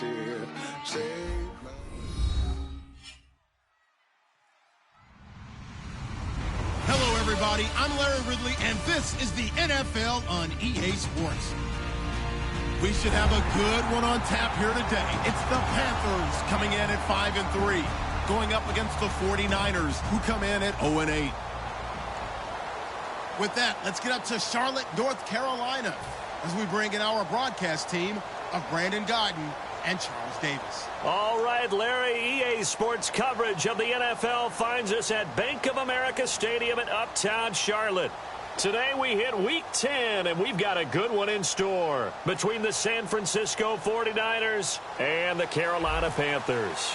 here. Save my... Hello, everybody. I'm Larry Ridley, and this is the NFL on EA Sports. We should have a good one on tap here today. It's the Panthers coming in at 5-3, going up against the 49ers, who come in at 0-8. With that, let's get up to Charlotte, North Carolina, as we bring in our broadcast team of Brandon Godden and Charles Davis. All right, Larry, EA Sports coverage of the NFL finds us at Bank of America Stadium in Uptown Charlotte. Today we hit Week 10, and we've got a good one in store between the San Francisco 49ers and the Carolina Panthers.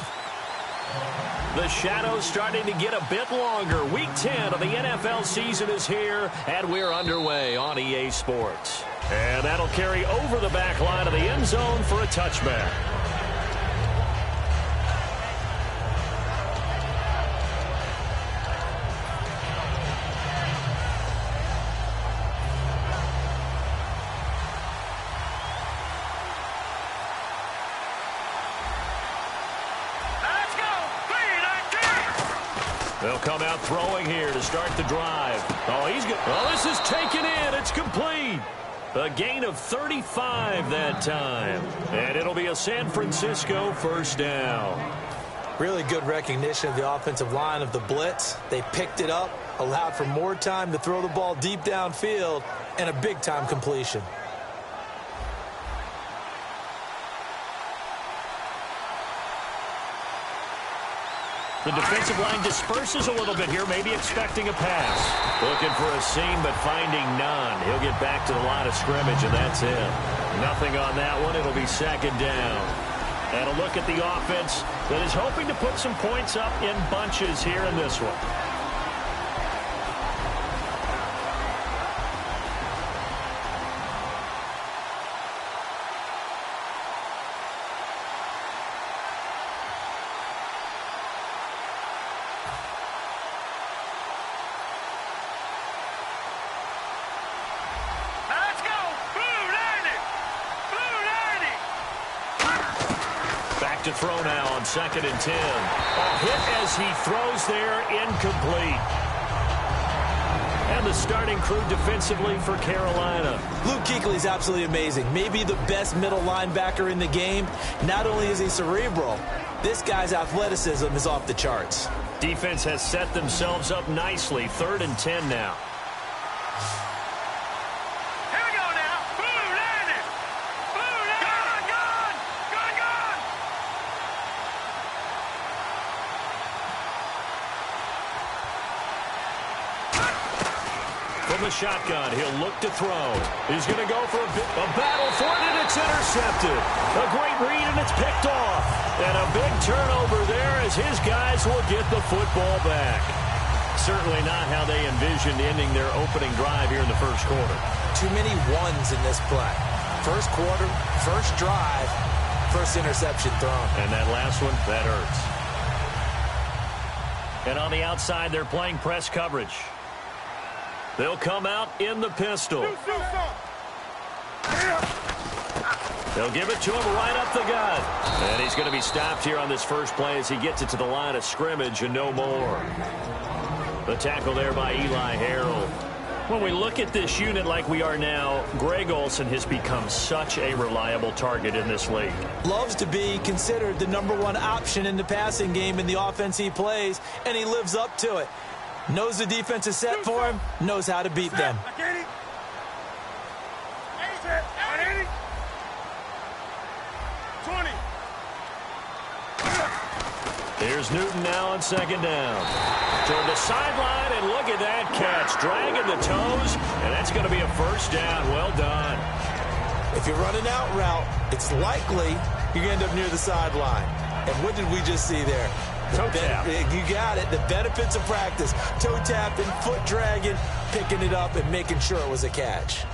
The shadow's starting to get a bit longer. Week 10 of the NFL season is here, and we're underway on EA Sports. And that'll carry over the back line of the end zone for a touchback. They'll come out throwing here to start the drive. Oh, he's good. Oh, this is taken in. It's complete. A gain of 35 that time. And it'll be a San Francisco first down. Really good recognition of the offensive line of the blitz. They picked it up, allowed for more time to throw the ball deep downfield, and a big-time completion. The defensive line disperses a little bit here, maybe expecting a pass. Looking for a seam, but finding none. He'll get back to the line of scrimmage, and that's it. Nothing on that one. It'll be second down. And a look at the offense that is hoping to put some points up in bunches here in this one. To throw now on 2nd and 10. A hit as he throws there, incomplete. And the starting crew defensively for Carolina. Luke Kuechly's absolutely amazing. Maybe the best middle linebacker in the game. Not only is he cerebral, this guy's athleticism is off the charts. Defense has set themselves up nicely. 3rd and 10 now. The shotgun. He'll look to throw. He's going to go for a battle for it, and it's intercepted. A great read, and it's picked off. And a big turnover there as his guys will get the football back. Certainly not how they envisioned ending their opening drive here in the first quarter. Too many ones in this play. First quarter, first drive, first interception thrown. And that last one, that hurts. And on the outside, they're playing press coverage. They'll come out in the pistol. They'll give it to him right up the gut. And he's going to be stopped here on this first play as he gets it to the line of scrimmage and no more. The tackle there by Eli Harold. When we look at this unit like we are now, Greg Olsen has become such a reliable target in this league. Loves to be considered the #1 option in the passing game in the offense he plays, and he lives up to it. Knows the defense is set for him, knows how to beat them. Here's Newton now on 2nd down. Toward the sideline, and look at that catch. Dragging the toes, and that's going to be a first down. Well done. If you're running out route, it's likely you're going to end up near the sideline. And what did we just see there? Toe tap. You got it. The benefits of practice. Toe tapping, foot dragging, picking it up, and making sure it was a catch.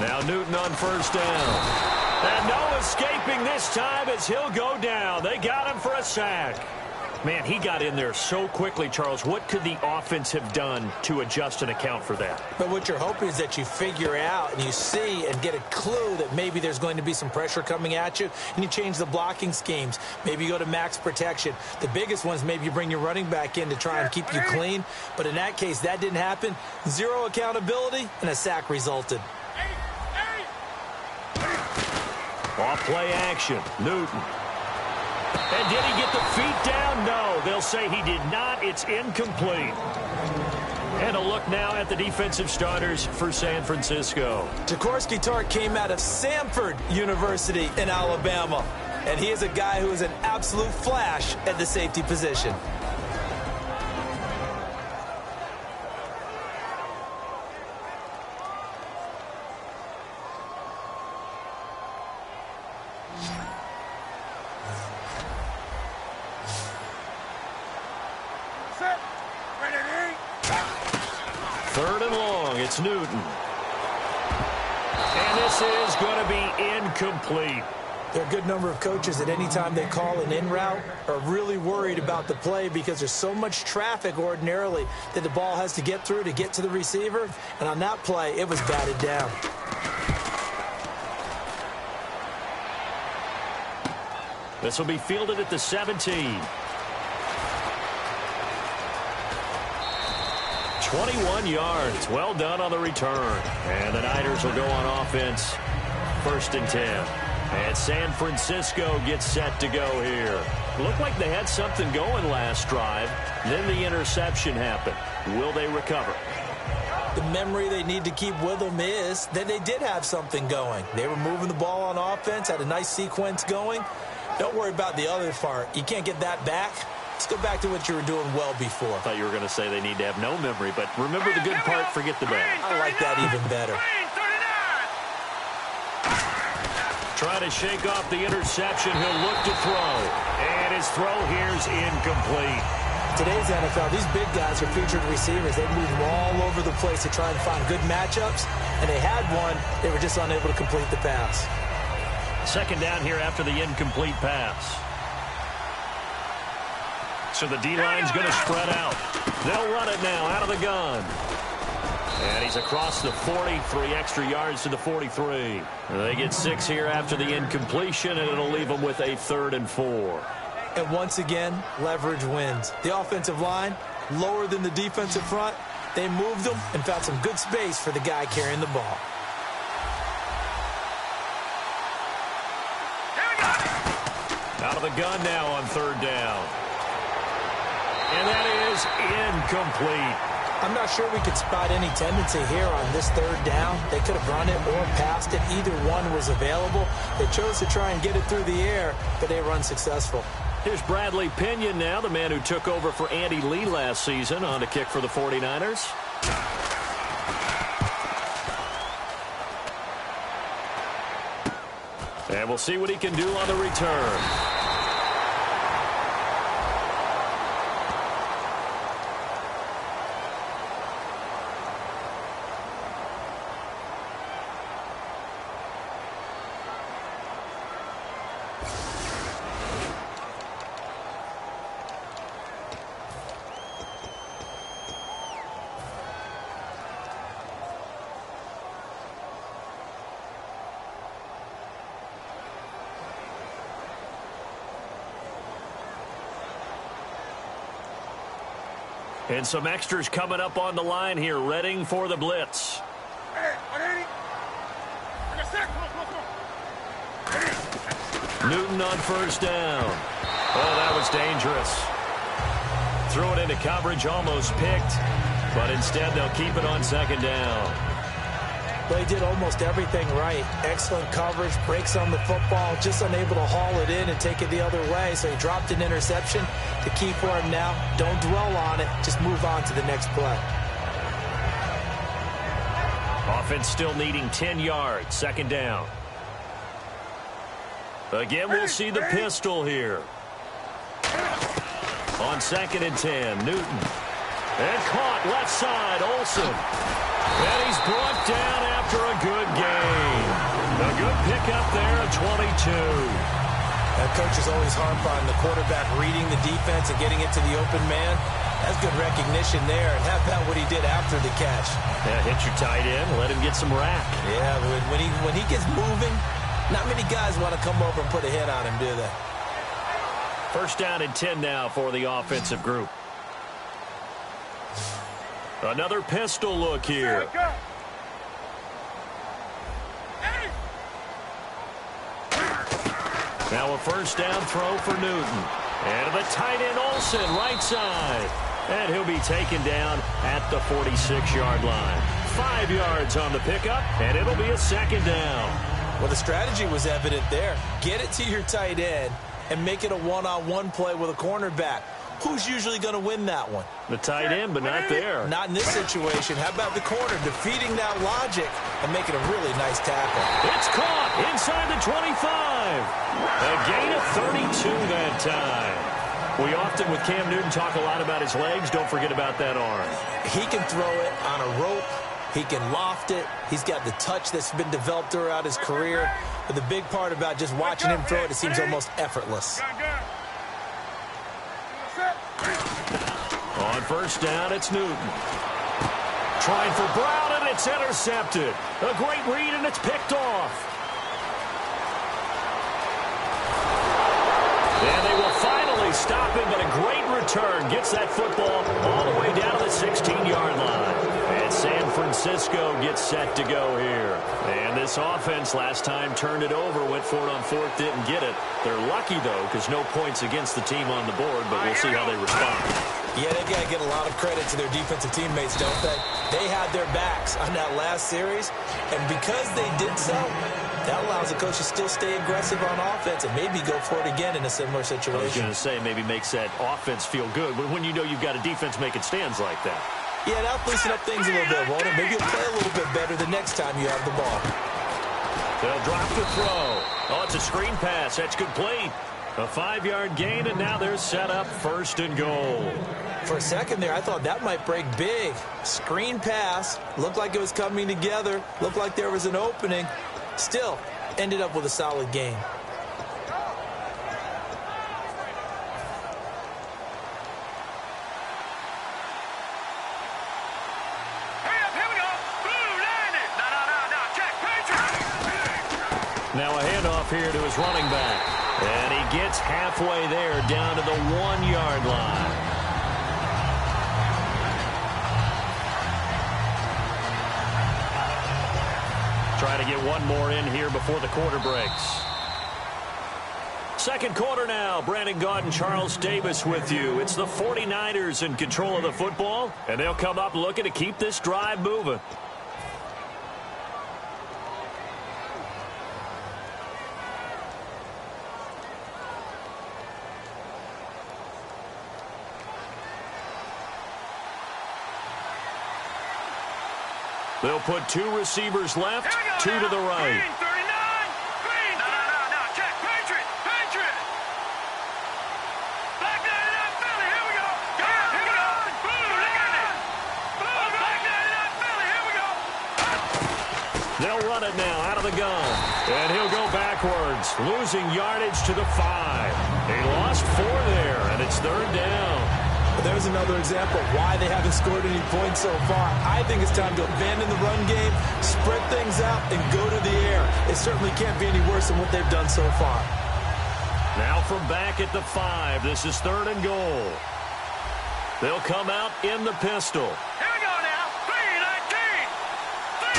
Now Newton on first down. And no escaping this time as he'll go down. They got him for a sack. Man, he got in there so quickly, Charles. What could the offense have done to adjust and account for that? But what you're hoping is that you figure out and you see and get a clue that maybe there's going to be some pressure coming at you, and you change the blocking schemes. Maybe you go to max protection. The biggest one is maybe you bring your running back in to try and keep you clean. But in that case, that didn't happen. Zero accountability, and a sack resulted. Off play action. Newton. And did he get the feet down? No, they'll say he did not. It's incomplete. And a look now at the defensive starters for San Francisco. Jaworski Tartt came out of Samford University in Alabama. And he is a guy who is an absolute flash at the safety position. Third and long, it's Newton. And this is going to be incomplete. There are a good number of coaches that any time they call an in route are really worried about the play because there's so much traffic ordinarily that the ball has to get through to get to the receiver. And on that play, it was batted down. This will be fielded at the 17. 21 yards. Well done on the return. And the Niners will go on offense. 1st and 10. And San Francisco gets set to go here. Looked like they had something going last drive. Then the interception happened. Will they recover? The memory they need to keep with them is that they did have something going. They were moving the ball on offense, had a nice sequence going. Don't worry about the other part. You can't get that back. Let's go back to what you were doing well before. I thought you were going to say they need to have no memory, but remember the good part, forget the bad. I like that even better. Trying to shake off the interception. He'll look to throw. And his throw here's incomplete. Today's NFL, these big guys are featured receivers. They move all over the place to try and find good matchups. And they had one. They were just unable to complete the pass. 2nd down here after the incomplete pass. So the D-line's going to spread out. They'll run it now out of the gun. And he's across the 40, 3 extra yards to the 43. They get 6 here after the incompletion, and it'll leave them with a 3rd and 4. And once again, leverage wins. The offensive line, lower than the defensive front. They moved them and found some good space for the guy carrying the ball. Out of the gun now on 3rd down. And that is incomplete. I'm not sure we could spot any tendency here on this 3rd down. They could have run it or passed it. Either one was available. They chose to try and get it through the air, but they were unsuccessful. Here's Bradley Pinion now, the man who took over for Andy Lee last season on a kick for the 49ers. And we'll see what he can do on the return. And some extras coming up on the line here, readying for the blitz. Newton on 1st down. Oh, that was dangerous. Threw it into coverage, almost picked, but instead they'll keep it on 2nd down. They did almost everything right. Excellent coverage, breaks on the football, just unable to haul it in and take it the other way. So he dropped an interception. The key for him now, don't dwell on it. Just move on to the next play. Offense still needing 10 yards, 2nd down. Again, we'll see the pistol here. On 2nd and 10, Newton. And caught left side, Olsen. And he's brought down after a good gain. A good pickup there of 22. Coaches always harp on the quarterback reading the defense and getting it to the open man. That's good recognition there. And how about what he did after the catch? Yeah, hit your tight end, let him get some rack. Yeah, when he gets moving, not many guys want to come over and put a hit on him, do they? First down and 10 now for the offensive group. Another pistol look here. Now a first down throw for Newton. And the tight end Olsen, right side. And he'll be taken down at the 46-yard line. 5 yards on the pickup, and it'll be a second down. Well, the strategy was evident there. Get it to your tight end and make it a one-on-one play with a cornerback. Who's usually going to win that one? The tight end, but not there. Not in this situation. How about the corner defeating that logic and making a really nice tackle? It's caught inside the 25. A gain of 32 that time. We often, with Cam Newton, talk a lot about his legs. Don't forget about that arm. He can throw it on a rope. He can loft it. He's got the touch that's been developed throughout his career. But the big part about just watching him throw it, it seems almost effortless. On first down, it's Newton. Trying for Brown, and it's intercepted. A great read, and it's picked off. And they will finally stop him, but a great return gets that football all the way down to the 16-yard line. And San Francisco gets set to go here. And this offense last time turned it over, went for it on fourth, didn't get it. They're lucky, though, because no points against the team on the board, but we'll see how they respond. Yeah, they got to get a lot of credit to their defensive teammates, don't they? They had their backs on that last series, and because they did so, that allows the coach to still stay aggressive on offense and maybe go for it again in a similar situation. I was going to say maybe makes that offense feel good, but when you know you've got a defense making stands like that. Yeah, that'll loosen up things a little bit, won't it? Maybe you'll play a little bit better the next time you have the ball. They'll drop the throw. Oh, it's a screen pass. That's complete. A 5-yard gain, and now they're set up first and goal. For a second there, I thought that might break big. Screen pass. Looked like it was coming together. Looked like there was an opening. Still, ended up with a solid gain. Now a handoff here to his running back. And he gets halfway there down to the 1-yard line. Trying to get one more in here before the quarter breaks. Second quarter now. Brandon Gaudin and Charles Davis with you. It's the 49ers in control of the football, and they'll come up looking to keep this drive moving. They'll put 2 receivers left, 2 to the right. Green, 39. Green. No. Check. Patriot. Black 99 Philly. Here we go. Here we go. Blue, look at it. Blue, Black 99 Philly. Here we go. They'll run it now out of the gun. And he'll go backwards, losing yardage to the 5. They lost 4 there, and it's third down. There's another example of why they haven't scored any points so far. I think it's time to abandon the run game, spread things out, and go to the air. It certainly can't be any worse than what they've done so far. Now from back at the 5, this is third and goal. They'll come out in the pistol. Here we go now. 3-19.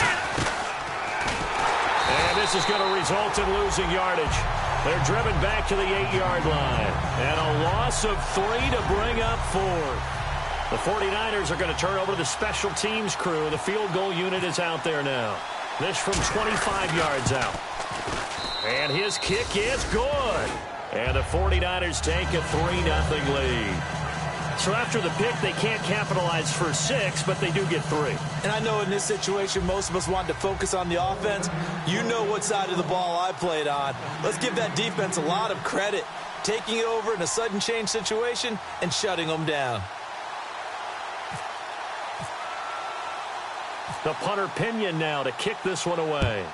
And this is going to result in losing yardage. They're driven back to the 8-yard line. And a loss of 3 to bring up 4. The 49ers are going to turn over to the special teams crew. The field goal unit is out there now. This from 25 yards out. And his kick is good. And the 49ers take a 3-0 lead. So after the pick, they can't capitalize for 6, but they do get 3. And I know in this situation, most of us want to focus on the offense. You know what side of the ball I played on. Let's give that defense a lot of credit. Taking it over in a sudden change situation and shutting them down. The punter Pinion now to kick this one away.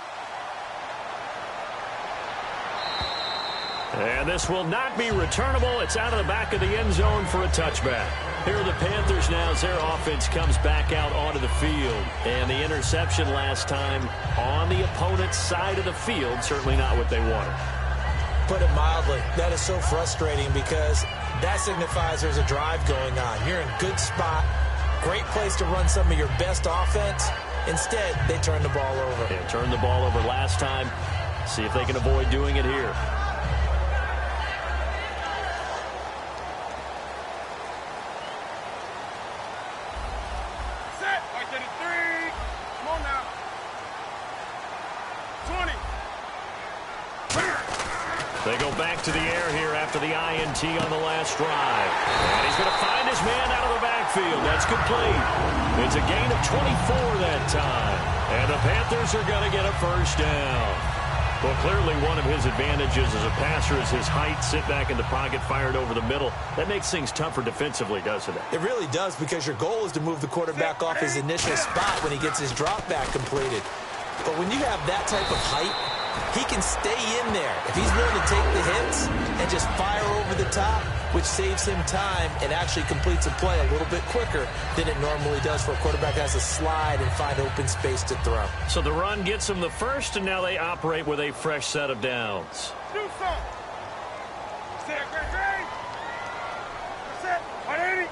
And this will not be returnable. It's out of the back of the end zone for a touchback. Here are the Panthers now as their offense comes back out onto the field. And the interception last time on the opponent's side of the field, certainly not what they wanted. Put it mildly, that is so frustrating because that signifies there's a drive going on. You're in a good spot, great place to run some of your best offense. Instead, they turn the ball over. Yeah, turned the ball over last time. See if they can avoid doing it here. Set. I get it. 3. Come on now. 20. They go back to the air here after the INT on the last drive. And he's going to find his man out of the backfield. That's complete. It's a gain of 24 that time. And the Panthers are going to get a first down. Well, clearly one of his advantages as a passer is his height. Sit back in the pocket, fired over the middle. That makes things tougher defensively, doesn't it? It really does, because your goal is to move the quarterback off his initial spot when he gets his drop back completed. But when you have that type of height, he can stay in there. If he's willing to take the hits and just fire over the top, which saves him time and actually completes a play a little bit quicker than it normally does for a quarterback that has to slide and find open space to throw. So the run gets him the first, and now they operate with a fresh set of downs. Do something. Set. Great. Set. 180.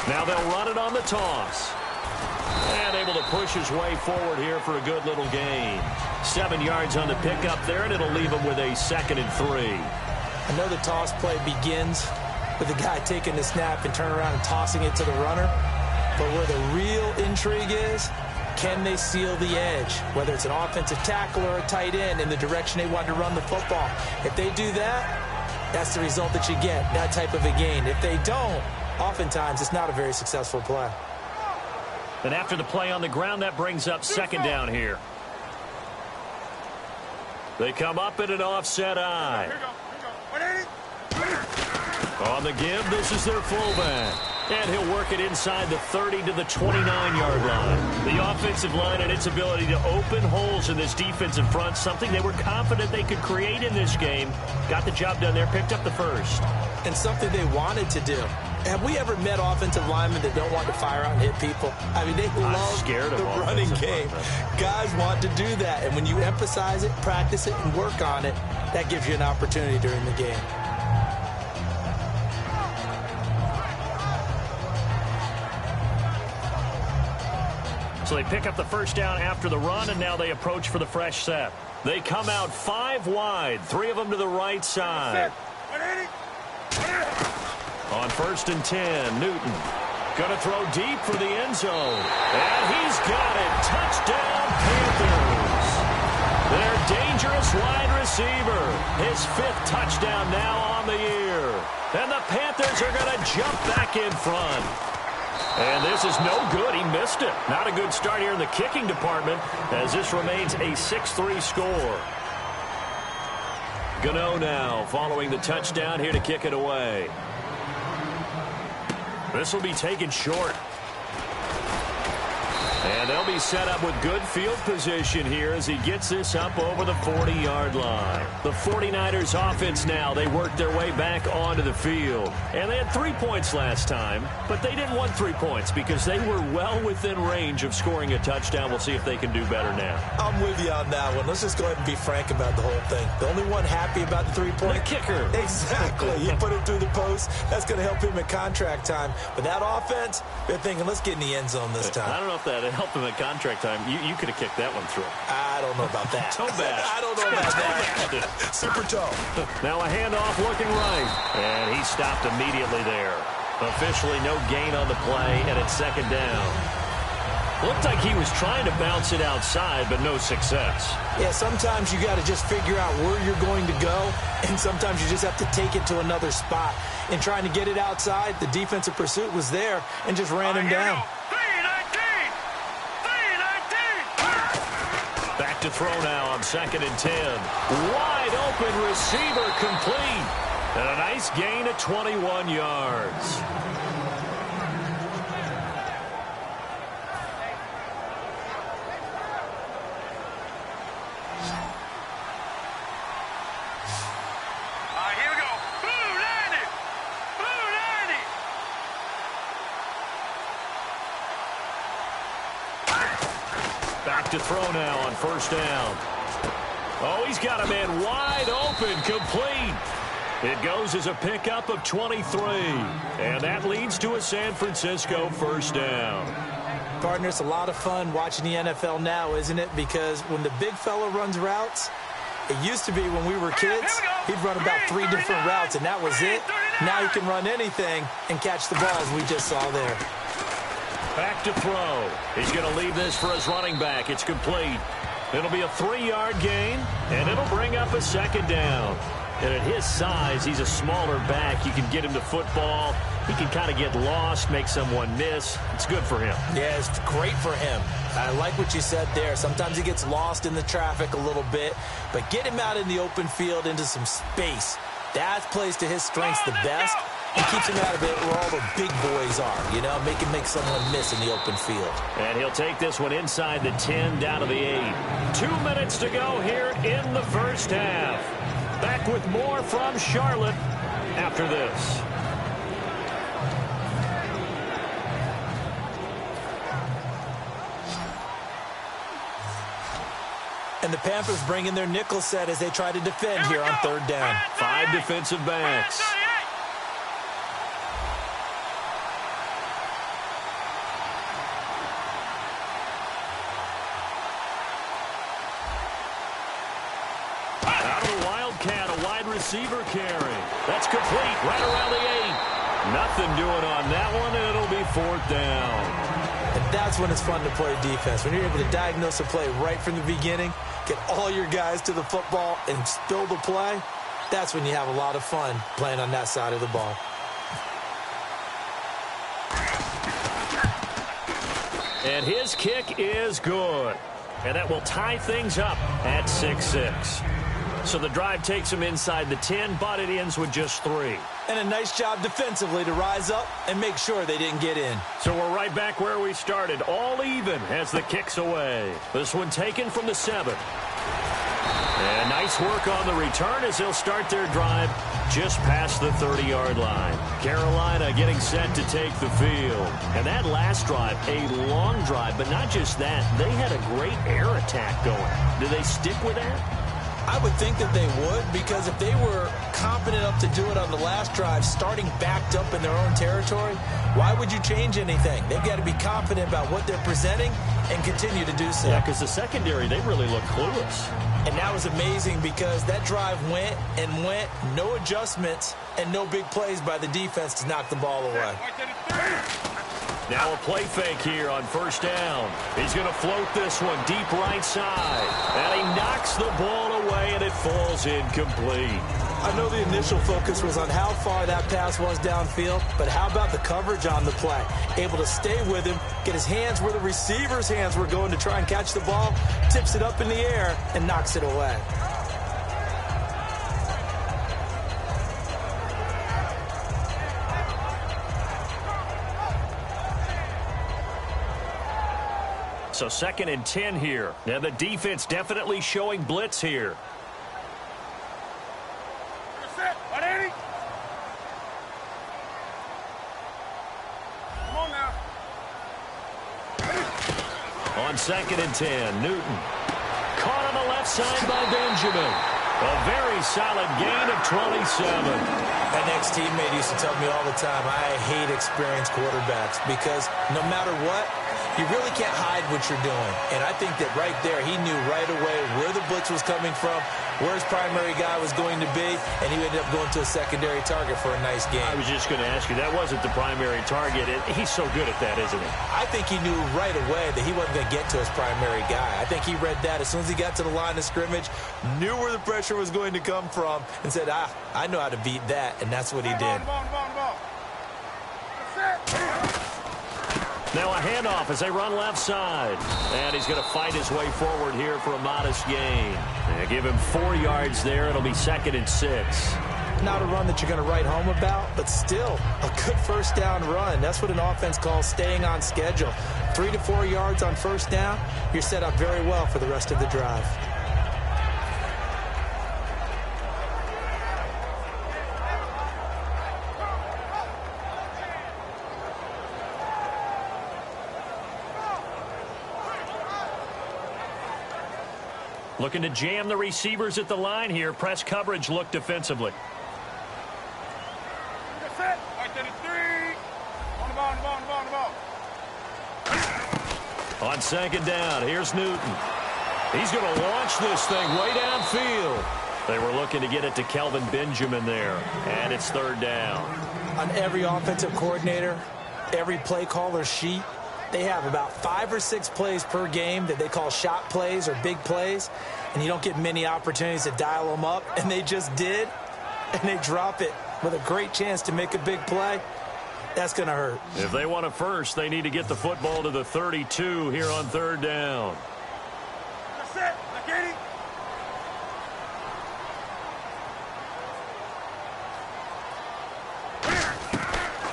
Now they'll run it on the toss. And able to push his way forward here for a good little gain. 7 yards on the pickup there, and it'll leave him with a 2nd and 3. I know the toss play begins with the guy taking the snap and turning around and tossing it to the runner. But where the real intrigue is, can they seal the edge? Whether it's an offensive tackle or a tight end in the direction they want to run the football. If they do that, that's the result that you get, that type of a gain. If they don't, oftentimes it's not a very successful play. And after the play on the ground, that brings up 2nd down here. They come up in an offset eye. Here we go. 180. On the give, this is their fullback. And he'll work it inside the 30 to the 29-yard line. The offensive line and its ability to open holes in this defensive front, something they were confident they could create in this game. Got the job done there, picked up the first. And something they wanted to do. Have we ever met offensive linemen that don't want to fire out and hit people? I mean, they love the running game. Guys want to do that. And when you emphasize it, practice it, and work on it, that gives you an opportunity during the game. So they pick up the first down after the run, and now they approach for the fresh set. They come out 5 wide, 3 of them to the right side. 180. On 1st and 10, Newton going to throw deep for the end zone. And he's got it. Touchdown, Panthers. Their dangerous wide receiver. His 5th touchdown now on the year. And the Panthers are going to jump back in front. And this is no good. He missed it. Not a good start here in the kicking department, as this remains a 6-3 score. Gano now following the touchdown here to kick it away. This will be taken short. And they'll be set up with good field position here as he gets this up over the 40-yard line. The 49ers offense now, they worked their way back onto the field. And they had 3 points last time, but they didn't want 3 points because they were well within range of scoring a touchdown. We'll see if they can do better now. I'm with you on that one. Let's just go ahead and be frank about the whole thing. The only one happy about the 3-point. The kicker. Exactly. He put it through the post. That's going to help him in contract time. But that offense, they're thinking, let's get in the end zone this time. I don't know if that helped him at contract time. You could have kicked that one through. I don't know about that. Toe bash. I don't know about that. Super toe. Now a handoff looking right. And he stopped immediately there. Officially no gain on the play, and it's 2nd down. Looked like he was trying to bounce it outside, but no success. Yeah, sometimes you got to just figure out where you're going to go, and sometimes you just have to take it to another spot. In trying to get it outside, the defensive pursuit was there and just ran him down. Back to throw now on 2nd and 10. Wide open receiver complete. And a nice gain of 21 yards. back to throw now on first down. Oh, he's got a man wide open, complete. It goes as a pickup of 23, and that leads to a San Francisco first down. Partner, it's a lot of fun watching the NFL now, isn't it? Because when the big fella runs routes, it used to be when we were kids, he'd run about 3 different routes, and that was it. Now he can run anything and catch the balls we just saw there. Back to throw. He's going to leave this for his running back. It's complete. It'll be a 3-yard gain, and it'll bring up a second down. And at his size, he's a smaller back. You can get him to football. He can kind of get lost, make someone miss. It's good for him. Yeah, it's great for him. I like what you said there. Sometimes he gets lost in the traffic a little bit, but get him out in the open field into some space. That plays to his strengths the best. He keeps him out of it where all the big boys are, you know, make him make someone miss in the open field. And he'll take this one inside the 10, down to the 8. 2 minutes to go here in the first half. Back with more from Charlotte after this. And the Panthers bring in their nickel set as they try to defend here on third down. 5 defensive backs. Out of the Wildcat, a wide receiver carry. That's complete right around the 8. Nothing doing on that one, and it'll be 4th down. And that's when it's fun to play defense. When you're able to diagnose a play right from the beginning, get all your guys to the football and spill the play, that's when you have a lot of fun playing on that side of the ball. And his kick is good. And that will tie things up at 6-6. So the drive takes him inside the 10, but it ends with just 3. And a nice job defensively to rise up and make sure they didn't get in. So we're right back where we started, all even as the kick's away. This one taken from the 7. And nice work on the return as they'll start their drive just past the 30-yard line. Carolina getting set to take the field. And that last drive, a long drive, but not just that. They had a great air attack going. Do they stick with that? I would think that they would, because if they were confident enough to do it on the last drive, starting backed up in their own territory, why would you change anything? They've got to be confident about what they're presenting and continue to do so. Yeah, because the secondary, they really look clueless. And that was amazing because that drive went and went, no adjustments, and no big plays by the defense to knock the ball away. Now a play fake here on first down. He's going to float this one deep right side. And he knocks the ball away, and it falls incomplete. I know the initial focus was on how far that pass was downfield, but how about the coverage on the play? Able to stay with him, get his hands where the receiver's hands were going to try and catch the ball, tips it up in the air, and knocks it away. So 2nd and 10 here. Now the defense definitely showing blitz here. Come on now. On 2nd and 10, Newton. Caught on the left side by Benjamin. A very solid gain of 27. An ex-teammate used to tell me all the time, I hate experienced quarterbacks because no matter what, you really can't hide what you're doing. And I think that right there, he knew right away where the blitz was coming from, where his primary guy was going to be, and he ended up going to a secondary target for a nice game. I was just going to ask you, that wasn't the primary target. He's so good at that, isn't he? I think he knew right away that he wasn't going to get to his primary guy. I think he read that as soon as he got to the line of scrimmage, knew where the pressure was going to come from, and said, I know how to beat that, and that's what he did. Now a handoff as they run left side. And he's going to fight his way forward here for a modest gain. They give him 4 yards there. It'll be 2nd and 6. Not a run that you're going to write home about, but still a good first down run. That's what an offense calls staying on schedule. 3 to 4 yards on first down, you're set up very well for the rest of the drive. Looking to jam the receivers at the line here. Press coverage look defensively. Set. Right to the 3. On the ball, on the ball, on the ball, on the ball. On second down, here's Newton. He's going to launch this thing way downfield. They were looking to get it to Kelvin Benjamin there, and it's third down. On every offensive coordinator, every play caller sheet, they have about 5 or 6 plays per game that they call shot plays or big plays, and you don't get many opportunities to dial them up, and they just did, and they drop it with a great chance to make a big play. That's going to hurt. If they want a first, they need to get the football to the 32 here on third down. That's it. I get it.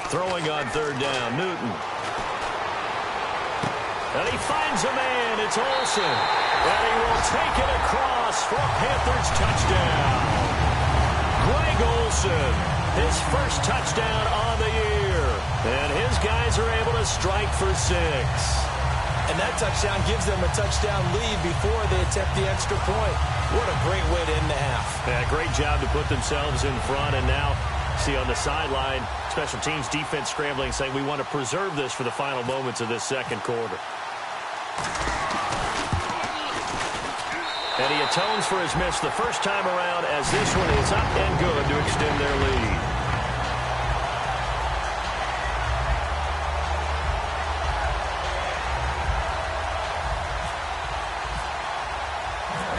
Throwing on third down, Newton. And he finds a man. It's Olsen. And he will take it across for a Panthers touchdown. Greg Olsen, his first touchdown on the year. And his guys are able to strike for 6. And that touchdown gives them a touchdown lead before they attempt the extra point. What a great way to end the half. Yeah, great job to put themselves in front. And now, see on the sideline, special teams defense scrambling, saying we want to preserve this for the final moments of this second quarter. And he atones for his miss the first time around, as this one is up and good to extend their lead.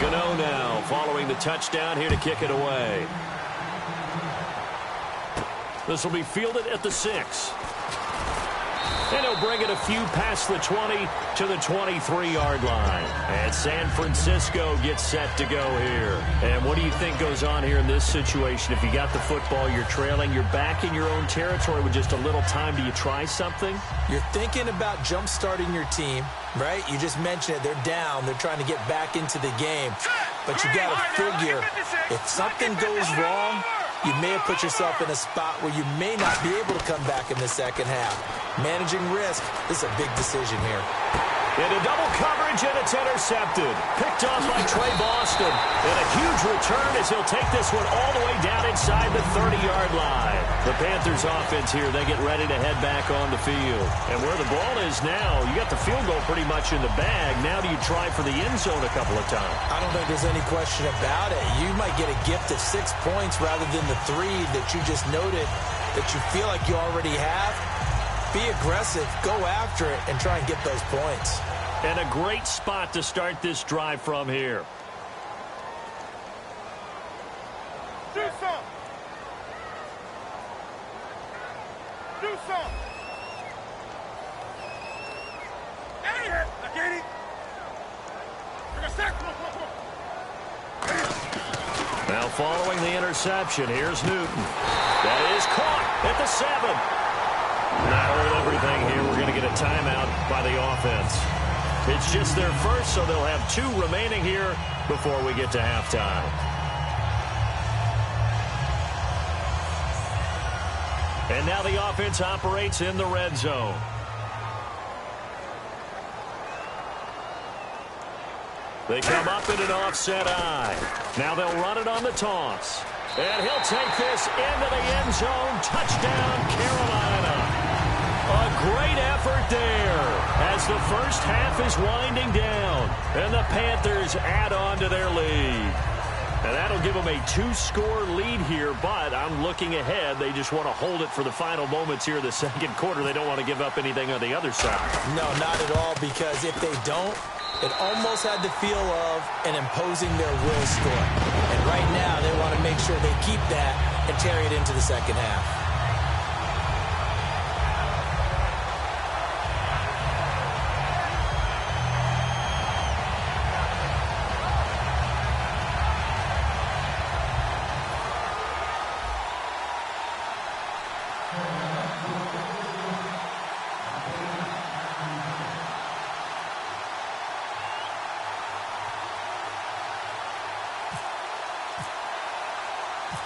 Gano now following the touchdown here to kick it away. This will be fielded at the 6. And he'll bring it a few past the 20 to the 23-yard line. And San Francisco gets set to go here. And what do you think goes on here in this situation? If you got the football, you're trailing, you're back in your own territory with just a little time. Do you try something? You're thinking about jump-starting your team, right? You just mentioned it. They're down. They're trying to get back into the game. But you got to figure, if something goes wrong, you may have put yourself in a spot where you may not be able to come back in the second half. Managing risk, this is a big decision here. Into double coverage, and it's intercepted. Picked off by Trey Boston. And a huge return as he'll take this one all the way down inside the 30-yard line. The Panthers offense here, they get ready to head back on the field. And where the ball is now, you got the field goal pretty much in the bag. Now do you try for the end zone a couple of times? I don't think there's any question about it. You might get a gift of 6 points rather than the 3 that you just noted that you feel like you already have. Be aggressive, go after it, and try and get those points. And a great spot to start this drive from here. Do some. Do some. Hey, I get it. Bring a sack. Come on, come on, come on. Now following the interception, here's Newton. That is caught at the 7. Not with everything here. We're going to get a timeout by the offense. It's just their first, so they'll have 2 remaining here before we get to halftime. And now the offense operates in the red zone. They come up in an offset eye. Now they'll run it on the toss. And he'll take this into the end zone. Touchdown, Carolina. A great effort there as the first half is winding down. And the Panthers add on to their lead. And that'll give them a 2-score lead here, but I'm looking ahead. They just want to hold it for the final moments here in the second quarter. They don't want to give up anything on the other side. No, not at all, because if they don't, it almost had the feel of an imposing their will score. And right now, they want to make sure they keep that and carry it into the second half.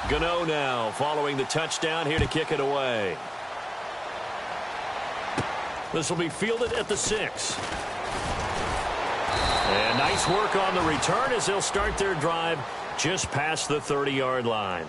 Gano now following the touchdown here to kick it away. This will be fielded at the 6. And nice work on the return as they'll start their drive just past the 30-yard line.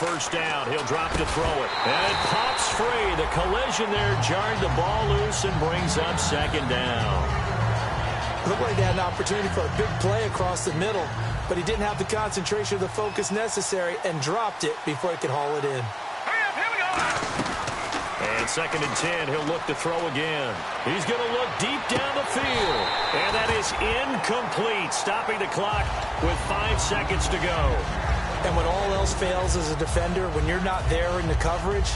First down, he'll drop to throw it. And it pops free. The collision there jarred the ball loose and brings up second down. Looked like he had an opportunity for a big play across the middle, but he didn't have the concentration or the focus necessary and dropped it before he could haul it in. Here we go. And 2nd and 10, he'll look to throw again. He's going to look deep down the field. And that is incomplete, stopping the clock with 5 seconds to go. And when all else fails as a defender, when you're not there in the coverage,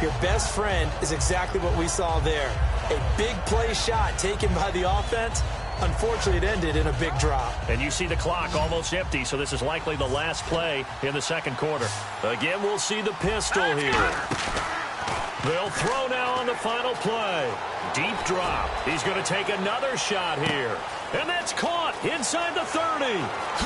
your best friend is exactly what we saw there. A big play shot taken by the offense. Unfortunately, it ended in a big drop. And you see the clock almost empty, so this is likely the last play in the second quarter. Again, we'll see the pistol here. They'll throw now on the final play. Deep drop. He's going to take another shot here. And that's caught inside the 30.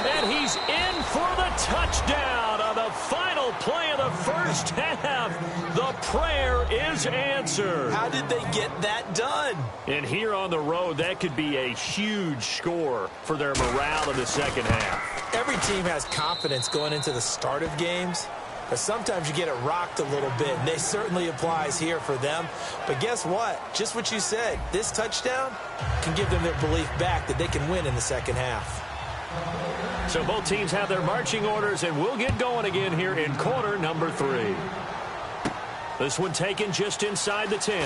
And he's in for the touchdown on the final play of the first half. The prayer is answered. How did they get that done? And here on the road, that could be a huge score for their morale in the second half. Every team has confidence going into the start of games. But sometimes you get it rocked a little bit, and they certainly applies here for them. But guess what? Just what you said, this touchdown can give them their belief back that they can win in the second half. So both teams have their marching orders, and we'll get going again here in quarter number 3. This one taken just inside the 10.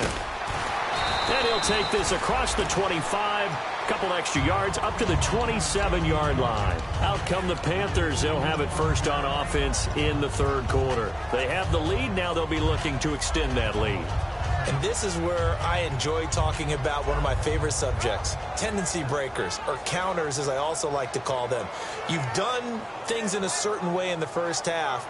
And he'll take this across the 25, couple extra yards up to the 27-yard line. Out come the Panthers. They'll have it first on offense in the third quarter. They have the lead. Now they'll be looking to extend that lead. And this is where I enjoy talking about one of my favorite subjects, tendency breakers, or counters as I also like to call them. You've done things in a certain way in the first half,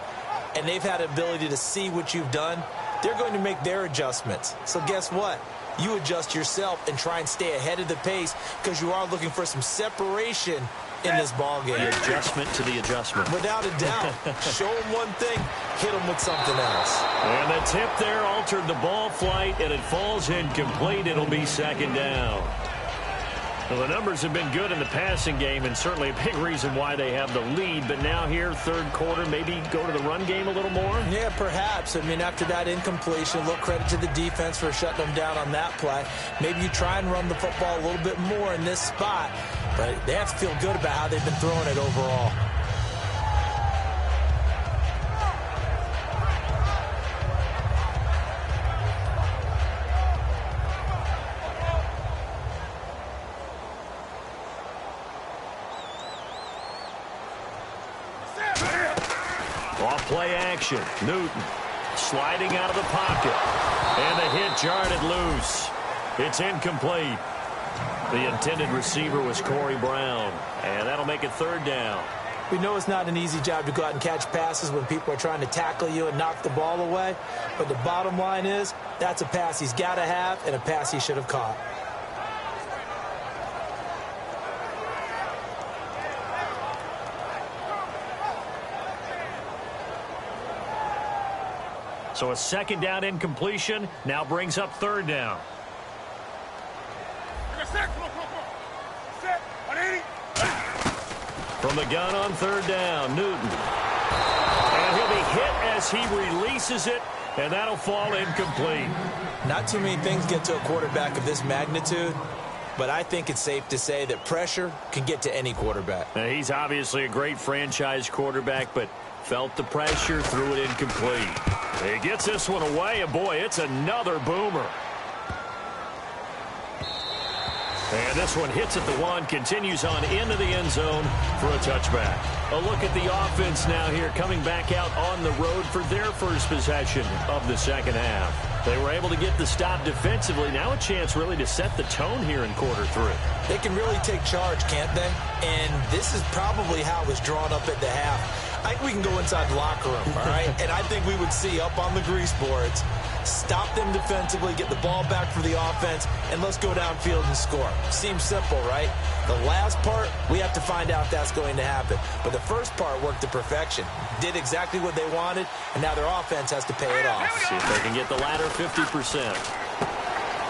and they've had the ability to see what you've done. They're going to make their adjustments. So guess what? You adjust yourself and try and stay ahead of the pace because you are looking for some separation in this ball game. The adjustment to the adjustment. Without a doubt. Show them one thing, hit them with something else. And the tip there altered the ball flight, and it falls incomplete. It'll be second down. Well, the numbers have been good in the passing game, and certainly a big reason why they have the lead. But now here, third quarter, maybe go to the run game a little more? Yeah, perhaps. I mean, after that incompletion, a little credit to the defense for shutting them down on that play. Maybe you try and run the football a little bit more in this spot. But they have to feel good about how they've been throwing it overall. Play action. Newton sliding out of the pocket. And the hit jarred it loose. It's incomplete. The intended receiver was Corey Brown. And that'll make it third down. We know it's not an easy job to go out and catch passes when people are trying to tackle you and knock the ball away. But the bottom line is, that's a pass he's got to have and a pass he should have caught. So a second down incompletion now brings up third down. From the gun on third down, Newton. And he'll be hit as he releases it, and that'll fall incomplete. Not too many things get to a quarterback of this magnitude, but I think it's safe to say that pressure can get to any quarterback. Now, he's obviously a great franchise quarterback, but felt the pressure, threw it incomplete. He gets this one away, and boy, it's another boomer. And this one hits at the 1, continues on into the end zone for a touchback. A look at the offense now here, coming back out on the road for their first possession of the second half. They were able to get the stop defensively. Now a chance really to set the tone here in quarter 3. They can really take charge, can't they? And this is probably how it was drawn up at the half. I think we can go inside the locker room, all right? And I think we would see up on the grease boards, stop them defensively, get the ball back for the offense, and let's go downfield and score. Seems simple, right? The last part, we have to find out if that's going to happen. But the first part worked to perfection. Did exactly what they wanted, and now their offense has to pay it off. See if they can get the latter 50%.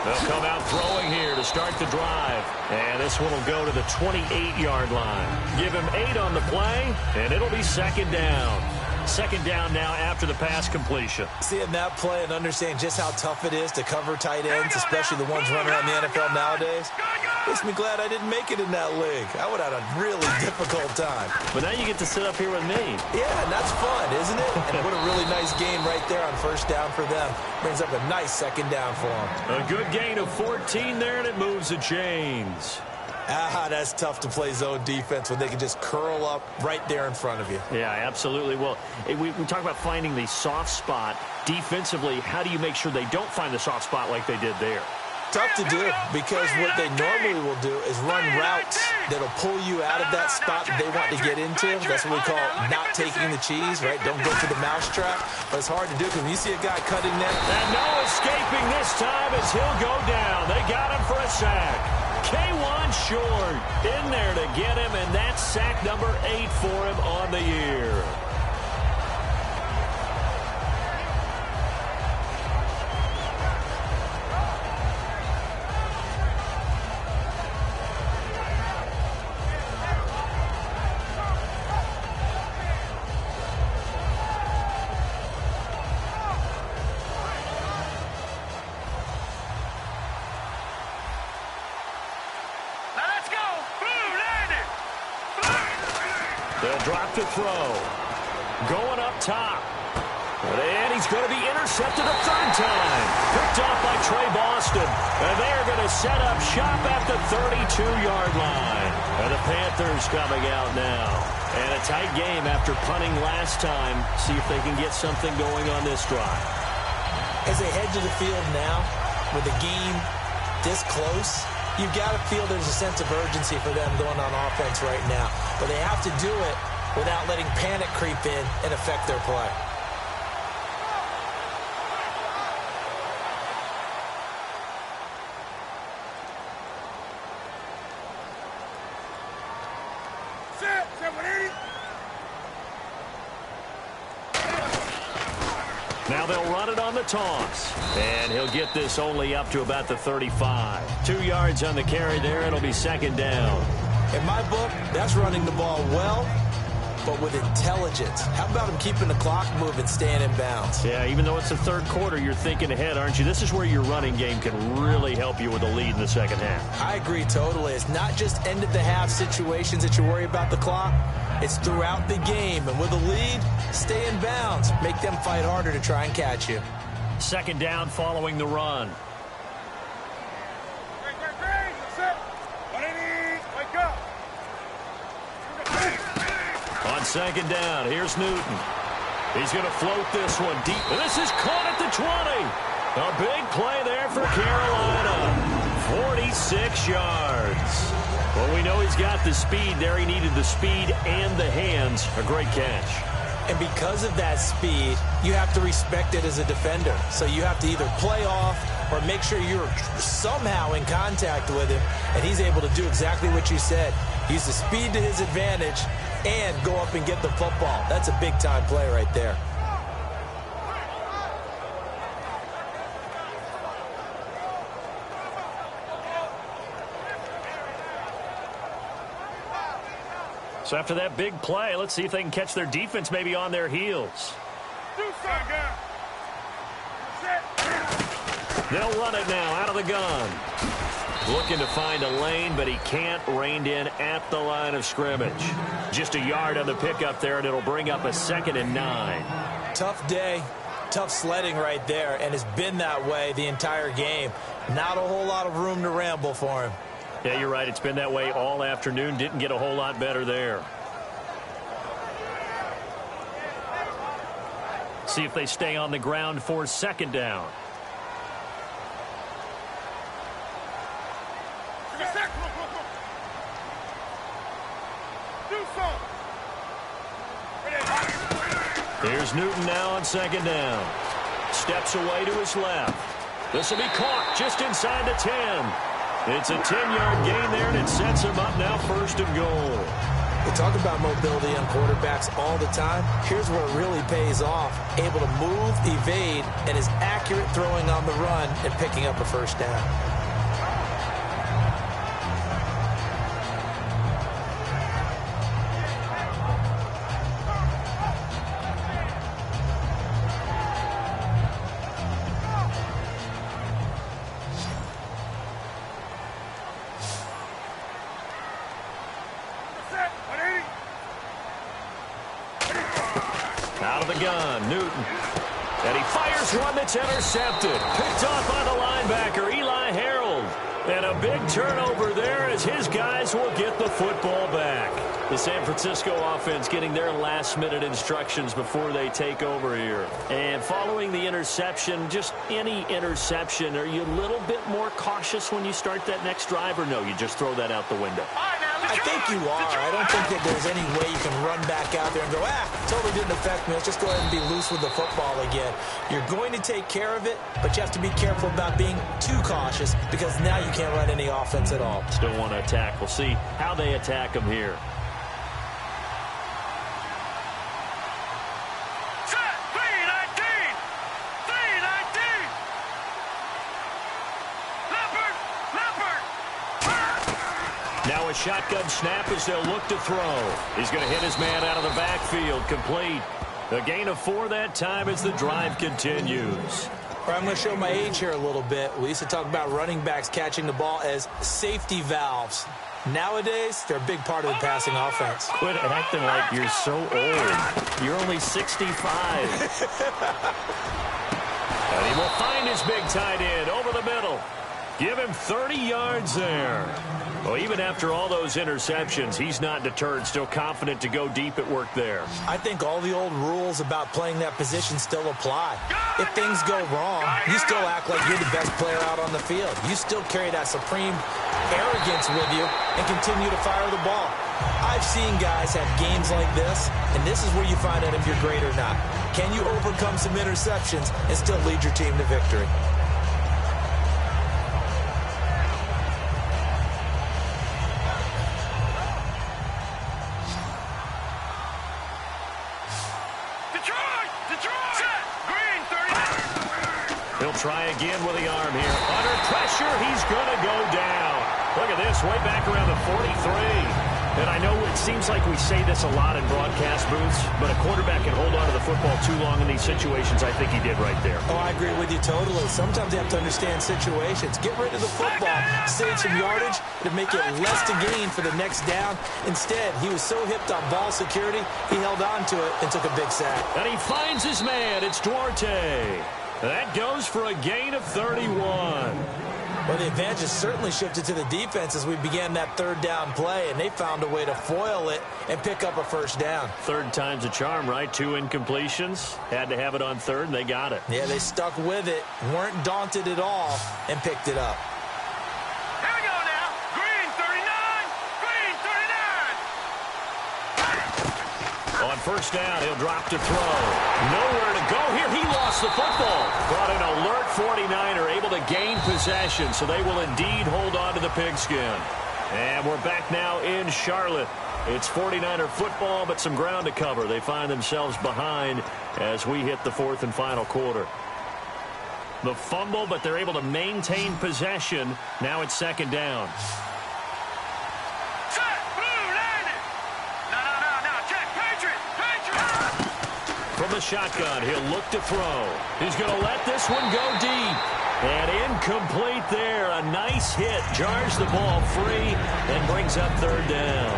They'll come out throwing here to start the drive. And this one will go to the 28-yard line. Give him 8 on the play, and it'll be second down. Second down now after the pass completion. Seeing that play and understanding just how tough it is to cover tight ends, especially the ones running around the NFL nowadays, makes me glad I didn't make it in that league. I would have had a really difficult time. But now you get to sit up here with me. Yeah, and that's fun, isn't it? And what a really nice game right there on first down for them. Brings up a nice second down for them. A good gain of 14 there, and it moves the chains. That's tough to play zone defense when they can just curl up right there in front of you. Yeah, absolutely. Well, we talk about finding the soft spot. Defensively, how do you make sure they don't find the soft spot like they did there? Tough to do, because what they normally will do is run routes that'll pull you out of that spot that they want to get into. That's what we call not taking the cheese, right? Don't go for the mousetrap. But it's hard to do because when you see a guy cutting that. And no escaping this time as he'll go down. They got him for a sack. K1 Short in there to get him, and that's sack number 8 for him on the year. They'll drop to throw. Going up top. And he's going to be intercepted a third time. Picked off by Trey Boston. And they're going to set up shop at the 32-yard line. And the Panthers coming out now. And a tight game after punting last time. See if they can get something going on this drive. As they head to the field now, with the game this close, you've got to feel there's a sense of urgency for them going on offense right now. But they have to do it without letting panic creep in and affect their play. Now they'll run it on the toss. And he'll get this only up to about the 35. 2 yards on the carry there. It'll be second down. In my book, that's running the ball well, but with intelligence. How about him keeping the clock moving, staying in bounds? Yeah, even though it's the third quarter, you're thinking ahead, aren't you? This is where your running game can really help you with a lead in the second half. I agree totally. It's not just end-of-the-half situations that you worry about the clock. It's throughout the game. And with a lead, stay in bounds. Make them fight harder to try and catch you. Second down following the run. On second down, here's Newton. He's going to float this one deep. And this is caught at the 20. A big play there for Carolina. 46 yards. Well, we know he's got the speed there. He needed the speed and the hands. A great catch. And because of that speed, you have to respect it as a defender. So you have to either play off or make sure you're somehow in contact with him, and he's able to do exactly what you said. Use the speed to his advantage and go up and get the football. That's a big-time play right there. So after that big play, let's see if they can catch their defense maybe on their heels. They'll run it now out of the gun. Looking to find a lane, but he can't. Reined in at the line of scrimmage. Just a yard on the pickup there, and it'll bring up a 2nd and 9. Tough day, tough sledding right there, and it's been that way the entire game. Not a whole lot of room to ramble for him. Yeah, you're right. It's been that way all afternoon. Didn't get a whole lot better there. See if they stay on the ground for second down. Here's Newton now on second down. Steps away to his left. This will be caught just inside the 10. It's a 10-yard gain there, and it sets him up now first and goal. We talk about mobility on quarterbacks all the time. Here's where it really pays off. Able to move, evade, and is accurate throwing on the run and picking up a first down. Out of the gun, Newton. And he fires one that's intercepted. Picked off by the linebacker, Eli Harold. And a big turnover there as his guys will get the football back. The San Francisco offense getting their last-minute instructions before they take over here. And following the interception, just any interception, are you a little bit more cautious when you start that next drive, or no, you just throw that out the window? I think you are. I don't think that there's any way you can run back out there and go, totally didn't affect me. Let's just go ahead and be loose with the football again. You're going to take care of it, but you have to be careful about being too cautious because now you can't run any offense at all. Still want to attack. We'll see how they attack them here. Now a shotgun snap as they'll look to throw. He's going to hit his man out of the backfield, complete. A gain of 4 that time as the drive continues. I'm going to show my age here a little bit. We used to talk about running backs catching the ball as safety valves. Nowadays, they're a big part of the passing offense. Quit acting like you're so old. You're only 65. And he will find his big tight end over the middle. Give him 30 yards there. Well, even after all those interceptions, he's not deterred, still confident to go deep at work there. I think all the old rules about playing that position still apply. If things go wrong, you still act like you're the best player out on the field. You still carry that supreme arrogance with you and continue to fire the ball. I've seen guys have games like this, and this is where you find out if you're great or not. Can you overcome some interceptions and still lead your team to victory? He'll try again with the arm here. Under pressure, he's going to go down. Look at this, way back around the 43. And I know it seems like we say this a lot in broadcast booths, but a quarterback can hold on to the football too long in these situations. I think he did right there. Oh, I agree with you totally. Sometimes you have to understand situations. Get rid of the football, save some yardage, to make it less to gain for the next down. Instead, he was so hipped on ball security, he held on to it and took a big sack. And he finds his man. It's Duarte. That goes for a gain of 31. Well, the advantage has certainly shifted to the defense as we began that third down play, and they found a way to foil it and pick up a first down. Third time's a charm, right? 2 incompletions. Had to have it on third, and they got it. Yeah, they stuck with it, weren't daunted at all, and picked it up. Here we go now. Green 39. Green 39. On first down, he'll drop to throw. Nowhere to go here. He lost the football. But an alert 49er able to gain possession, so they will indeed hold on to the pigskin. And we're back now in Charlotte. It's 49er football, but some ground to cover. They find themselves behind as we hit the 4th and final quarter. The fumble, but they're able to maintain possession. Now it's second down. From the shotgun, he'll look to throw. He's going to let this one go deep. And incomplete there. A nice hit. Jars the ball free and brings up third down.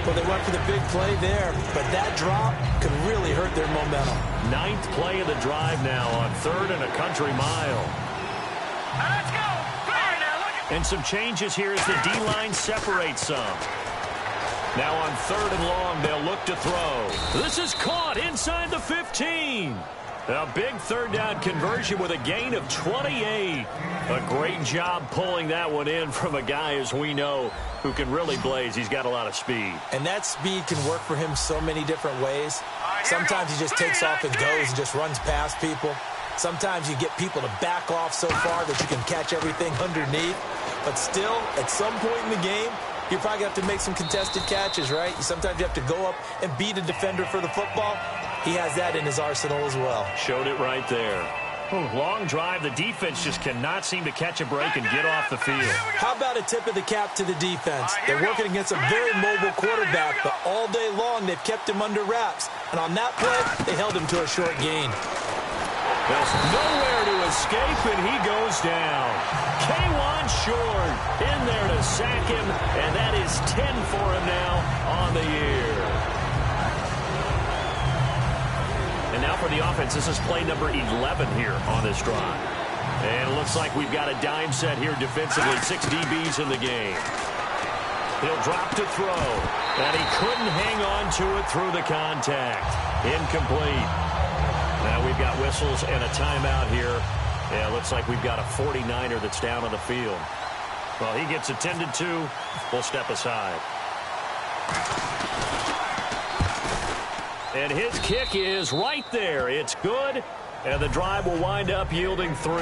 Well, they went for the big play there, but that drop could really hurt their momentum. 9th play of the drive now on 3rd and a country mile. Let's go. All right, now look at And some changes here as the D-line separates some. Now on 3rd and long, they'll look to throw. This is caught inside the 15. A big 3rd down conversion with a gain of 28. A great job pulling that one in from a guy, as we know, who can really blaze. He's got a lot of speed. And that speed can work for him so many different ways. Sometimes he just takes off and goes and just runs past people. Sometimes you get people to back off so far that you can catch everything underneath. But still, at some point in the game, you probably have to make some contested catches, right? Sometimes you have to go up and beat a defender for the football. He has that in his arsenal as well. Showed it right there. Long drive. The defense just cannot seem to catch a break and get off the field. How about a tip of the cap to the defense? They're working against a very mobile quarterback, but all day long they've kept him under wraps. And on that play, they held him to a short gain. There's nowhere to escape, and he goes down. K1 Short in there to sack him, and that is 10 for him now on the year. And now for the offense, this is play number 11 here on this drive. And it looks like we've got a dime set here defensively, 6 DBs in the game. He'll drop to throw, and he couldn't hang on to it through the contact. Incomplete. Now we've got whistles and a timeout here. Yeah, it looks like we've got a 49er that's down on the field. Well, he gets attended to. We'll step aside. And his kick is right there. It's good, and the drive will wind up yielding 3.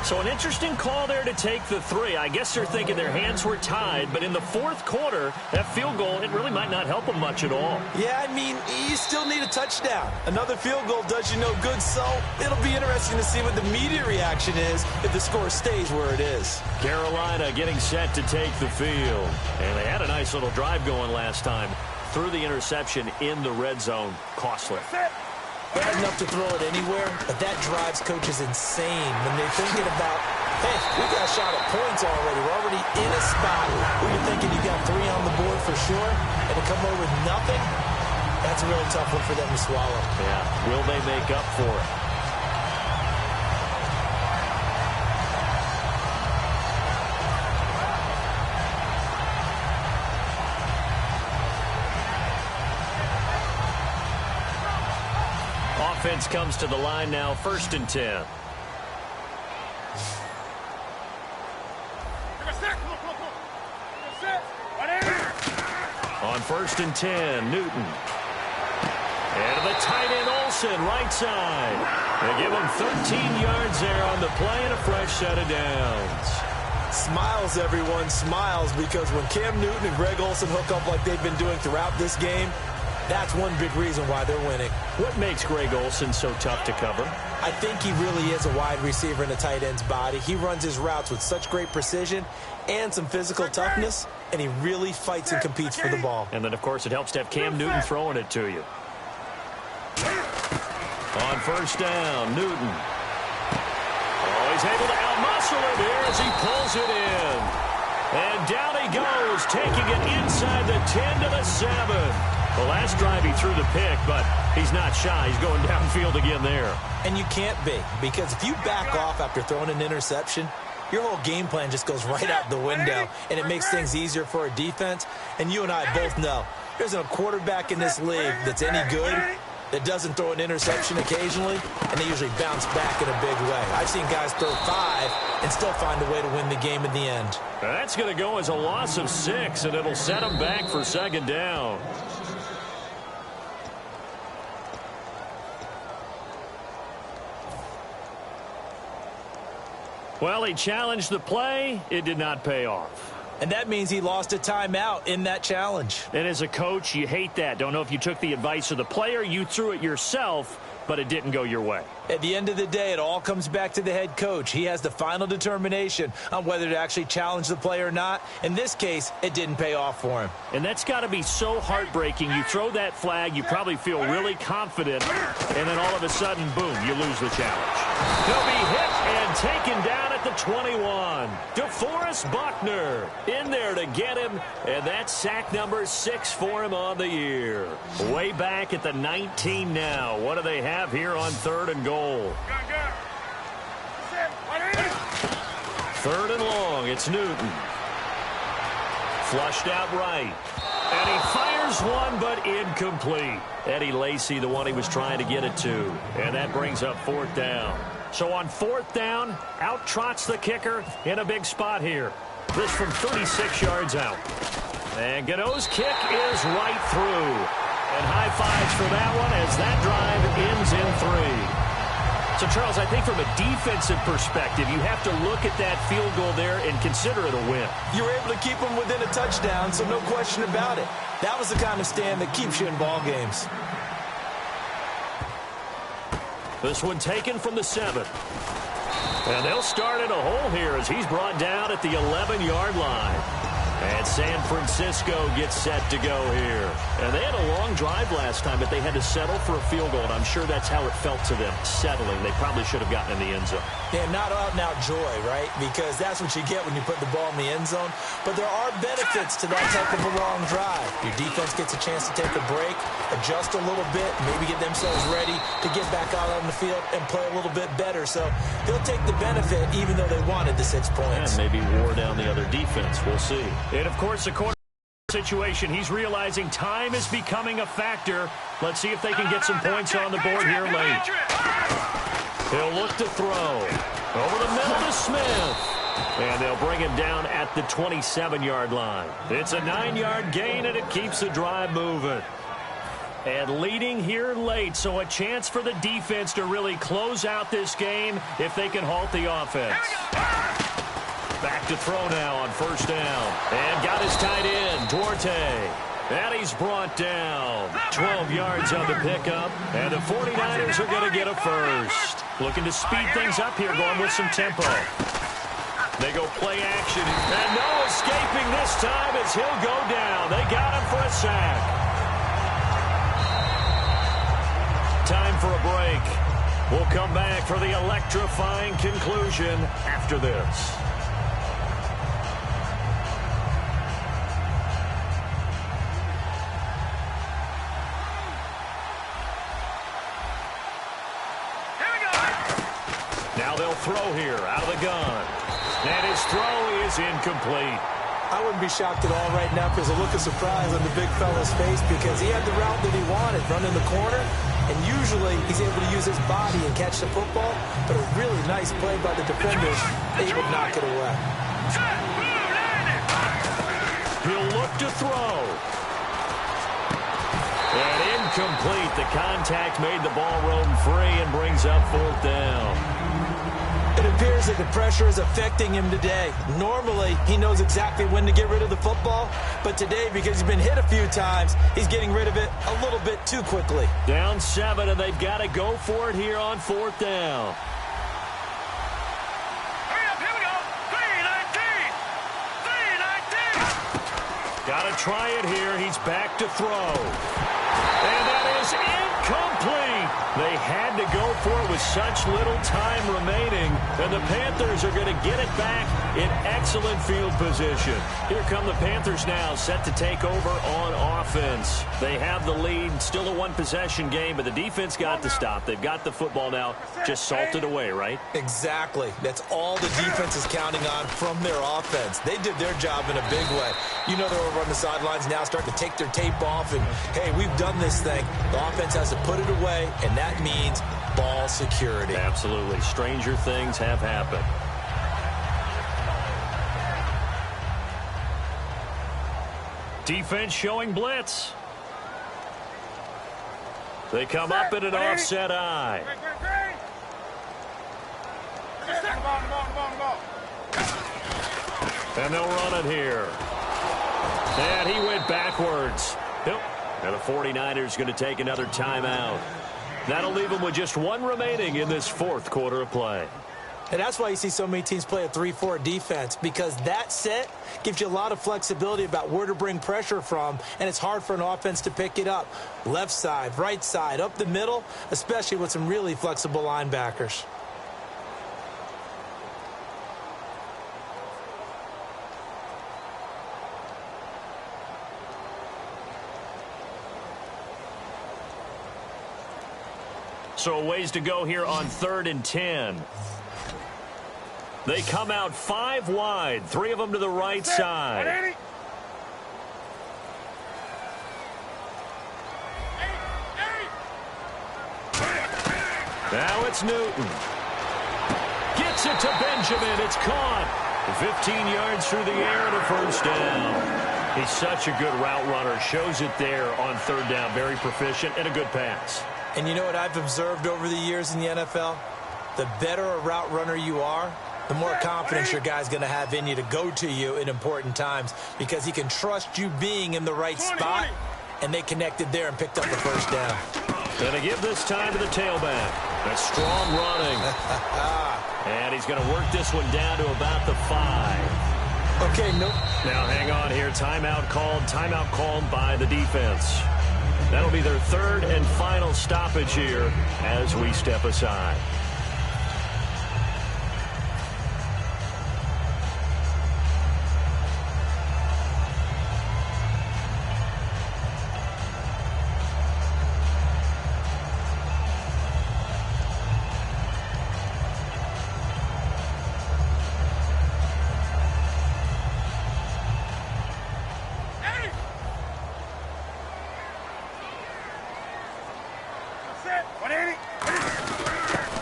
So an interesting call there to take the 3. I guess they're thinking their hands were tied, but in the 4th quarter, that field goal, it really might not help them much at all. Yeah, I mean, you still need a touchdown. Another field goal does you no good, so it'll be interesting to see what the media reaction is if the score stays where it is. Carolina getting set to take the field. And they had a nice little drive going last time. Threw the interception in the red zone. Costly. Bad enough to throw it anywhere, but that drives coaches insane when they're thinking about, hey, we got a shot at points already. We're already in a spot where you're thinking you got 3 on the board for sure, and to come away with nothing, that's a really tough one for them to swallow. Yeah, will they make up for it? Offense comes to the line now, 1st and 10. On 1st and 10, Newton. And the tight end Olsen, right side. They give him 13 yards there on the play and a fresh set of downs. Smiles, everyone, smiles, because when Cam Newton and Greg Olsen hook up like they've been doing throughout this game, that's one big reason why they're winning. What makes Greg Olsen so tough to cover? I think he really is a wide receiver in a tight end's body. He runs his routes with such great precision and some physical toughness, and he really fights and competes for the ball. And then, of course, it helps to have Cam Newton throwing it to you. On 1st down, Newton. Oh, he's able to outmuscle it here as he pulls it in. And down he goes, taking it inside the 10 to the 7. The last drive he threw the pick, but he's not shy. He's going downfield again there. And you can't be, because if you back off after throwing an interception, your whole game plan just goes right out the window, and it makes things easier for a defense. And you and I both know there's a quarterback in this league that's any good that doesn't throw an interception occasionally, and they usually bounce back in a big way. I've seen guys throw 5 and still find a way to win the game in the end. That's going to go as a loss of 6, and it'll set them back for 2nd down. Well, he challenged the play. It did not pay off. And that means he lost a timeout in that challenge. And as a coach, you hate that. Don't know if you took the advice of the player, you threw it yourself, but it didn't go your way. At the end of the day, it all comes back to the head coach. He has the final determination on whether to actually challenge the play or not. In this case, it didn't pay off for him. And that's got to be so heartbreaking. You throw that flag, you probably feel really confident, and then all of a sudden, boom, you lose the challenge. He'll be hit and taken down at the 21. DeForest Buckner in there to get him, and that's sack number 6 for him on the year. Way back at the 19 now. What do they have here on 3rd and goal? Third and long. It's Newton. Flushed out right. And he fires one, but incomplete. Eddie Lacy, the one he was trying to get it to. And that brings up fourth down. So on fourth down, out trots the kicker in a big spot here. This from 36 yards out. And Gano's kick is right through. And high fives for that one as that drive ends in 3. So, Charles, I think from a defensive perspective, you have to look at that field goal there and consider it a win. You were able to keep them within a touchdown, so no question about it. That was the kind of stand that keeps you in ball games. This one taken from the 7. And they'll start in a hole here as he's brought down at the 11-yard line. And San Francisco gets set to go here. And they had a long drive last time, but they had to settle for a field goal. And I'm sure that's how it felt to them, settling. They probably should have gotten in the end zone. Yeah, not out-and-out joy, right? Because that's what you get when you put the ball in the end zone. But there are benefits to that type of a long drive. Your defense gets a chance to take a break, adjust a little bit, maybe get themselves ready to get back out on the field and play a little bit better. So they'll take the benefit even though they wanted the 6 points. And maybe wore down the other defense. We'll see. And, of course, the quarterback situation, he's realizing time is becoming a factor. Let's see if they can get some points on the board here late. He'll look to throw. Over the middle to Smith. And they'll bring him down at the 27-yard line. It's a 9-yard gain, and it keeps the drive moving. And leading here late, so a chance for the defense to really close out this game if they can halt the offense. Back to throw now on first down. And got his tight end, Duarte. And he's brought down. 12 yards on the pickup. And the 49ers are going to get a first. Looking to speed things up here, going with some tempo. They go play action. And no escaping this time as he'll go down. They got him for a sack. Time for a break. We'll come back for the electrifying conclusion after this. Now they'll throw here out of the gun. And his throw is incomplete. I wouldn't be shocked at all right now because a look of surprise on the big fella's face because he had the route that he wanted, running the corner. And usually he's able to use his body and catch the football. But a really nice play by the defenders. They would knock it away. He'll look to throw. And incomplete. The contact made the ball roam free and brings up fourth down. It appears that the pressure is affecting him today. Normally, he knows exactly when to get rid of the football. But today, because he's been hit a few times, he's getting rid of it a little bit too quickly. Down 7, and they've got to go for it here on fourth down. Hurry up, here we go. 3-19. 3-19. Got to try it here. He's back to throw. And that is incomplete. They had to go for it with such little time remaining. And the Panthers are going to get it back in excellent field position. Here come the Panthers now, set to take over on offense. They have the lead, still a one-possession game, but the defense got to stop. They've got the football now, just salted away, right? Exactly. That's all the defense is counting on from their offense. They did their job in a big way. You know they're over on the sidelines now, starting to take their tape off, and, hey, we've done this thing. The offense has to put it away, and that means ball security. Absolutely. Stranger things have happened. Defense showing blitz. They come up in an offset eye. And they'll run it here. And he went backwards. Nope. And the 49ers going to take another timeout. That'll leave them with just one remaining in this fourth quarter of play. And that's why you see so many teams play a 3-4 defense, because that set gives you a lot of flexibility about where to bring pressure from, and it's hard for an offense to pick it up. Left side, right side, up the middle, especially with some really flexible linebackers. So a ways to go here on 3rd and 10. They come out 5 wide, 3 of them to the right side. Now it's Newton. Gets it to Benjamin. It's caught. 15 yards through the air and a first down. He's such a good route runner. Shows it there on 3rd down. Very proficient and a good pass. And you know what I've observed over the years in the NFL? The better a route runner you are, the more confidence your guy's going to have in you to go to you in important times because he can trust you being in the right spot, and they connected there and picked up the first down. Going to give this time to the tailback. That's strong running. And he's going to work this one down to about the 5. Okay, no. Now hang on here. Timeout called by the defense. That'll be their 3rd and final stoppage here as we step aside.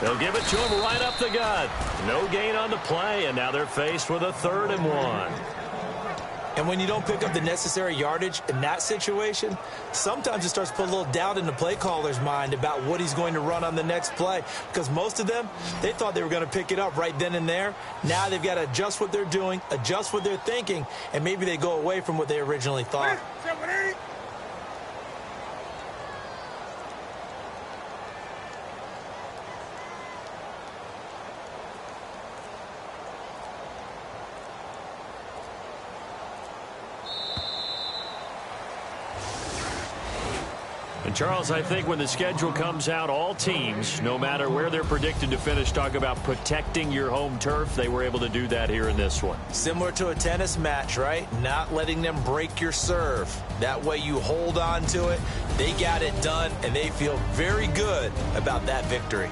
They'll give it to him right up the gut. No gain on the play, and now they're faced with a 3rd and 1. And when you don't pick up the necessary yardage in that situation, sometimes it starts to put a little doubt in the play caller's mind about what he's going to run on the next play. Because most of them, they thought they were going to pick it up right then and there. Now they've got to adjust what they're doing, adjust what they're thinking, and maybe they go away from what they originally thought. And Charles, I think when the schedule comes out, all teams, no matter where they're predicted to finish, talk about protecting your home turf. They were able to do that here in this one. Similar to a tennis match, right? Not letting them break your serve. That way you hold on to it. They got it done, and they feel very good about that victory.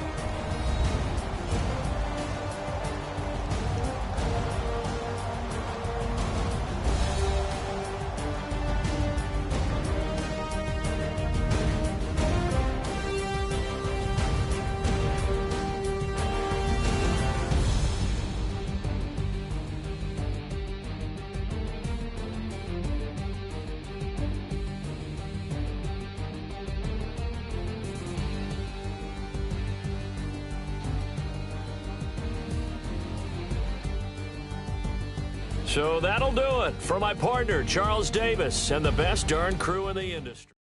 So that'll do it for my partner, Charles Davis, and the best darn crew in the industry.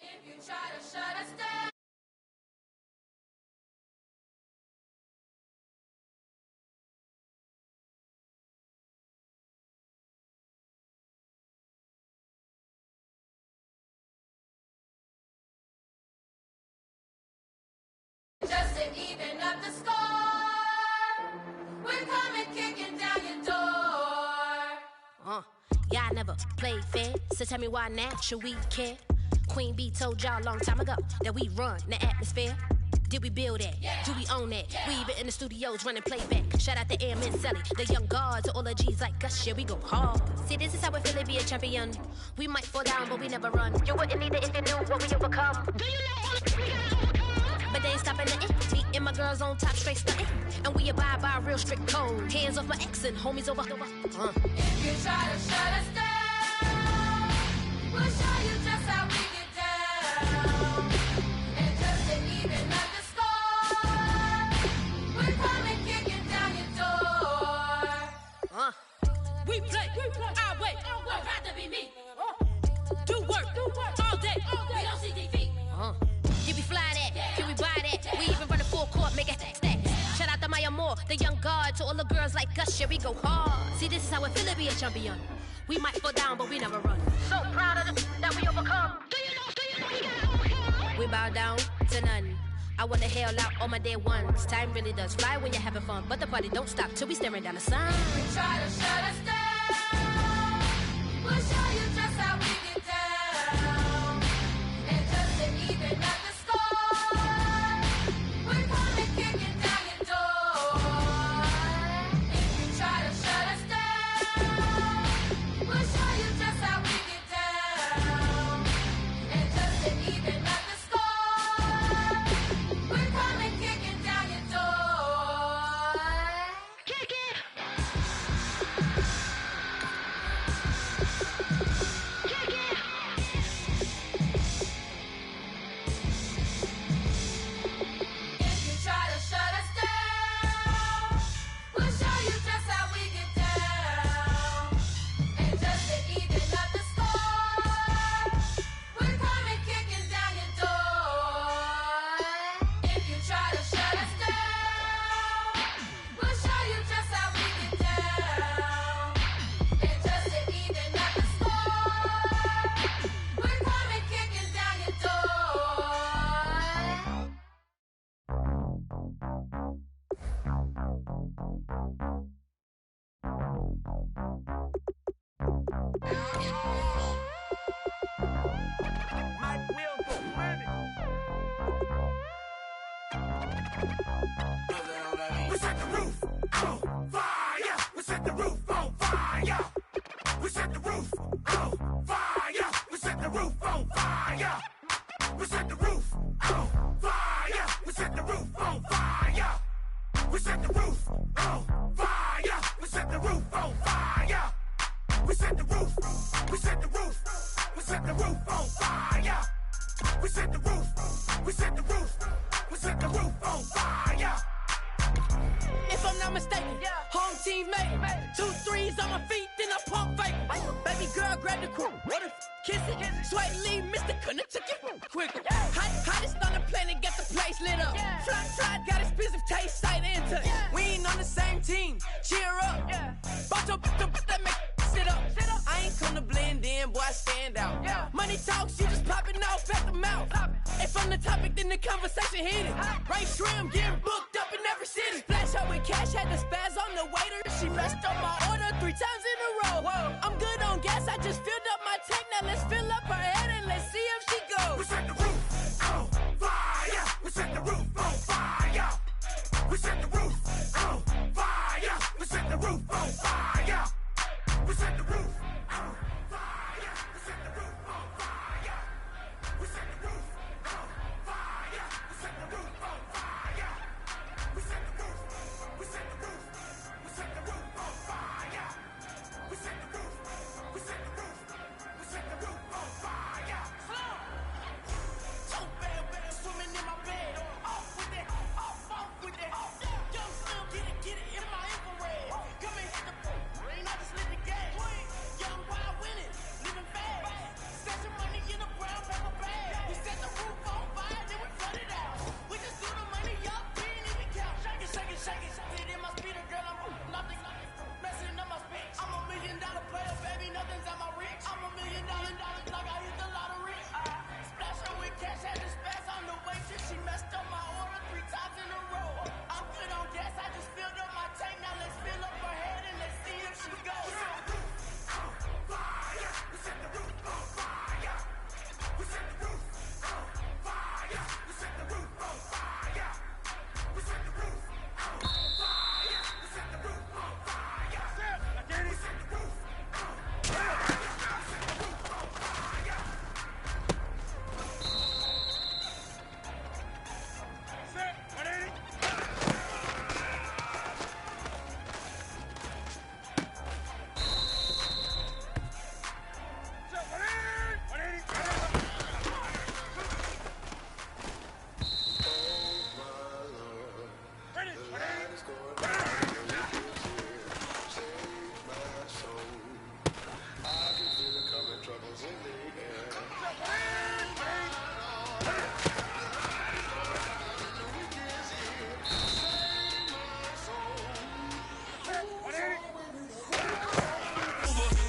If you try to shut us down. Just to even up the score, we're coming kicking down your door. Y'all never played fair, so tell me why now should we care? Queen Bee told y'all a long time ago that we run the atmosphere. Did we build that? Yeah. Do we own that? Yeah. We even in the studios running playback. Shout out to Airman Sally, the young guards, all the G's like us. Yeah, we go hard. See, this is how we feel to be a champion. We might fall down, but we never run. You wouldn't need it if you knew what we overcome. Do you know all the but they ain't stopping nothing. Me and my girls on top straight stunting. And we abide by a real strict code. Hands off my ex and homies over. If you try to shut us down, we'll show you just how we get down. And just to even up the score, we're coming kicking down your door. We play our way. Would rather be me. Do work all day. We don't see defeat. Can we fly that? Can we buy that? We even run a full court, make it stack. Shout out to Maya Moore, the young guard, to all the girls like us. Yeah, we go hard. See, this is how it feel to be a champion. We might fall down, but we never run. So proud of them that we overcome. Do you know we gotta overcome? We bow down to none. I wanna hail out all my day ones. Time really does fly when you're having fun, but the party don't stop till we staring down the sun. You try to shut us down, we'll show you just how we get down. on fire. We set the roof on fire. We set the roof on fire. We set the roof on fire. We set the roof on fire. We set the roof on fire. We set the roof. We set the roof. We set the roof on fire. We set the roof. We set the roof. We set the roof on fire. If I'm not mistaken, home team made it. 2 threes on my feet, then I pump fake. Baby girl, grab the crew. What if kiss it? Sweat leave, Mr. Couldn't took it quicker. Hottest on the planet, get the place lit up. Fly, got expensive taste, sight into. We ain't on the same team. Cheer up. Bunch of that make sit up. I ain't come to blend in, boy, I stand out. Money talks, you just popping off at the mouth. If I'm the topic, then the conversation heated. Right shrimp, getting booked up in every city. Splash her with cash, had the spaz on the waiter. She messed up my order 3 times in a row. I'm good on gas, I just filled up my tank. Now let's fill up her head and let's see if she goes. We set the roof on fire. We set the roof on fire. We set the roof on fire. We set the roof on fire. We set the roof on fire. We set the roof on fire. We set the roof on fire. We set the roof on fire. We set the roof. We set the roof. We set the roof on fire. We set the roof. We set the roof. We set the roof on fire. So bad, swimming in my bed. Off with it, off with it. Young Slim, get it in my infrared. Come and hit the rain, I just lit the gas. Young wild winning, living fast. Stash your money in a brown paper bag. We set the roof on fire, then we flood it out. We just threw the money up, we ain't even count. Shake it. Sit in my speeder, girl, I'm nothing. Messing up my speech. I'm $1 million player, baby, nothing's at my reach. I'm $1 million, like I hit the lottery. Splash her with cash, had the spaz on the waitress. She messed up my order 3 times in a row. I'm good on gas, I just filled up my tank. Now let's fill up her head and let's see if she goes. Fire. We set the roof on fire. We set the roof on fire. We set the roof on fire. We set the roof on fire. We set the roof on fire. We set the roof on fire.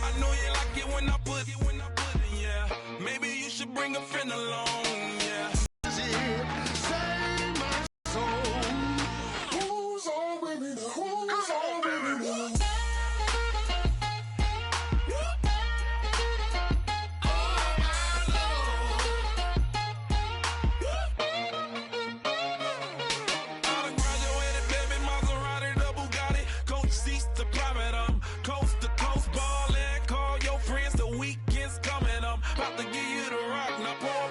I know you like it when I put it, yeah. Maybe you should bring a friend along, yeah. Save my soul. Who's on with me now? Who's on with me now? I done graduated, baby, Maserati, the Bugatti, coach seats to private, coast to coast ballin'. Call your friends, the weekend's coming, about to give you the rock, now pour.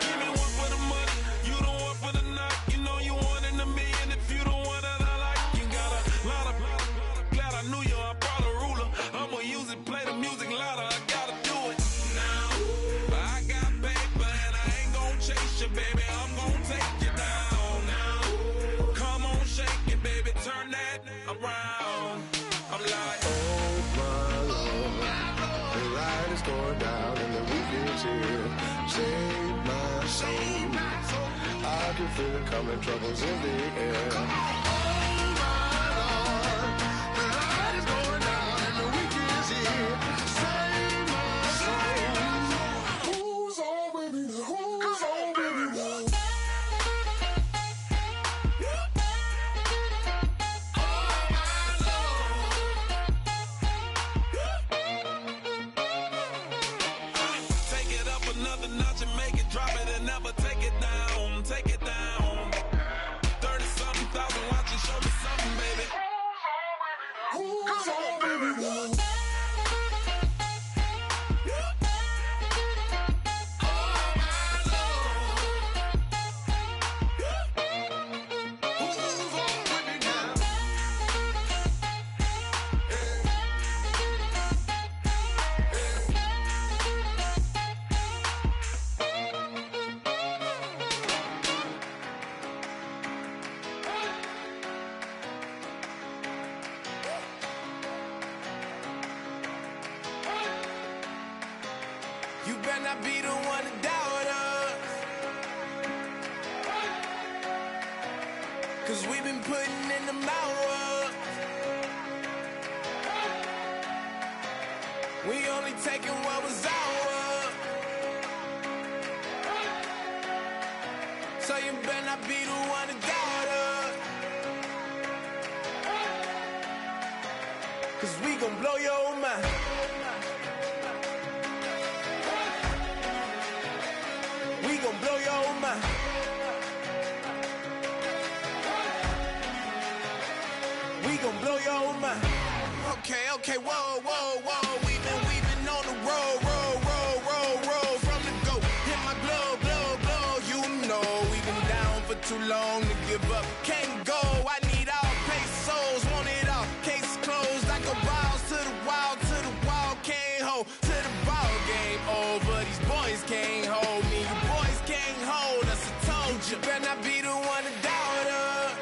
Give me one for the money, you the one for the night. You know you one in a million if you the one that I like. You got a lot of glad I knew you, I brought a ruler. I'ma use it, play the music louder, I gotta do it now. I got paper and I ain't gon' chase you, baby, I'm gon' take you down now. Come on, shake it, baby, turn that around. I'm like, Oh my Lord, the light is going down and the weekend's here. Save my soul. I can feel it coming, troubles in the air. Oh my Lord, the light is going down and the weekend's here. Save my soul. Who's on with me now? Who's on with me now? take it up another notch and make it drop it and never take it down. Take it down. 30-something thousand watching, show me something, baby. Who's on with me now? You better not be the one to doubt us. 'Cause we've been putting in the hours. We only taking what was ours. So you better not be the one to doubt us. 'Cause we gon' blow your mind. We gon' blow your mind. We gon' blow your mind. Okay, whoa. We've been on the road. From the go, hit my glow. You know we've been down for too long to give up. Can't go. I need all pesos, want it all. Case closed. I go balls to the wall. Can't hold to the ball game over. These boys can't hold me. You boys can't hold us. I told you. Better not be the one to doubt us.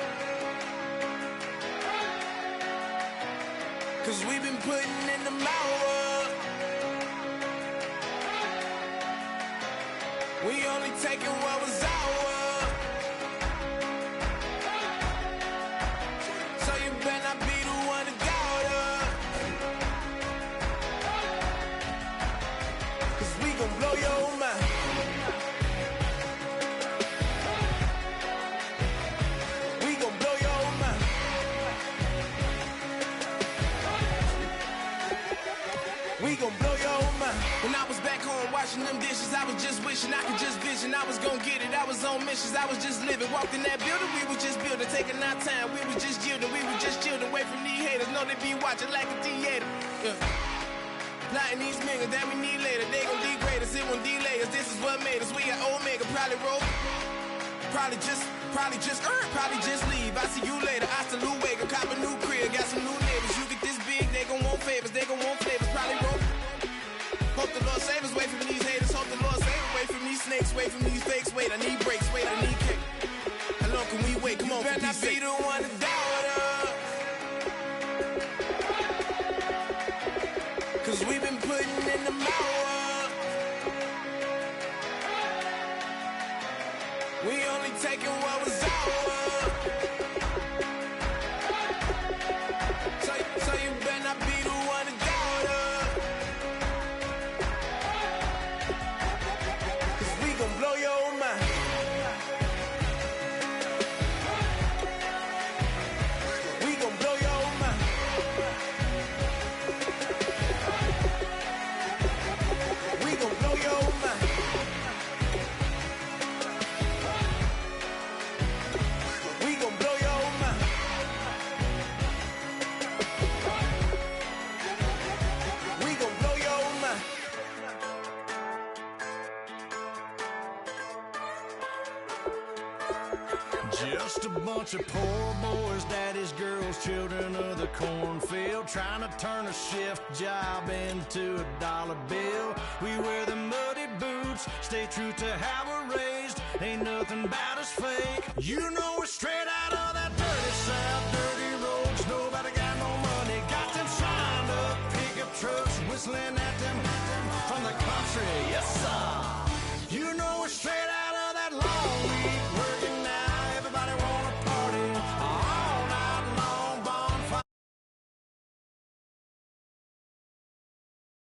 'Cause we've been putting in the hours. We only taking what was ours. So you better not be the one to doubt us. 'Cause we gon' blow your mind. We gon' blow your mind. We gon' blow your mind. When I was back home washing them dishes, I was just wishing I could just vision. I was gon' get it. I was on missions. I was just living. Walked in that building, we was just building, taking our time. We was just yielding. We was just chilling away from these haters. Know they be watching like a theater. Yeah. Plotting these niggas that we need later. They gon' degrade us. It won't delay us. This is what made us. We got Omega. Probably roll. Probably just leave. I see you later. I salute Wake. Cop a new crib. Got some new neighbors. You get this big, they gon' want favors. They gon' want flavors. Probably roll. Hope the Lord save us. Wait from these haters. Hope the Lord save us. Wait from these snakes. Wait from these fakes. Wait, I need breaks. Wait, I need kick. How long can we wait? Come on, for peace sake. You better not be the one to doubt us. 'Cause we've been putting in the hours. We only taking what was ours. So you better not be the one to doubt us. 'Cause we gon' blow your mind. We gon' blow your mind. We gon' blow your mind. We gon' blow your mind. We gon' blow your mind. Just a bunch of poor boys, daddy's girls, children of the cornfield, trying to turn a shift job into a dollar bill. We wear the muddy boots, stay true to how we're raised. Ain't nothing about us fake. You know we're straight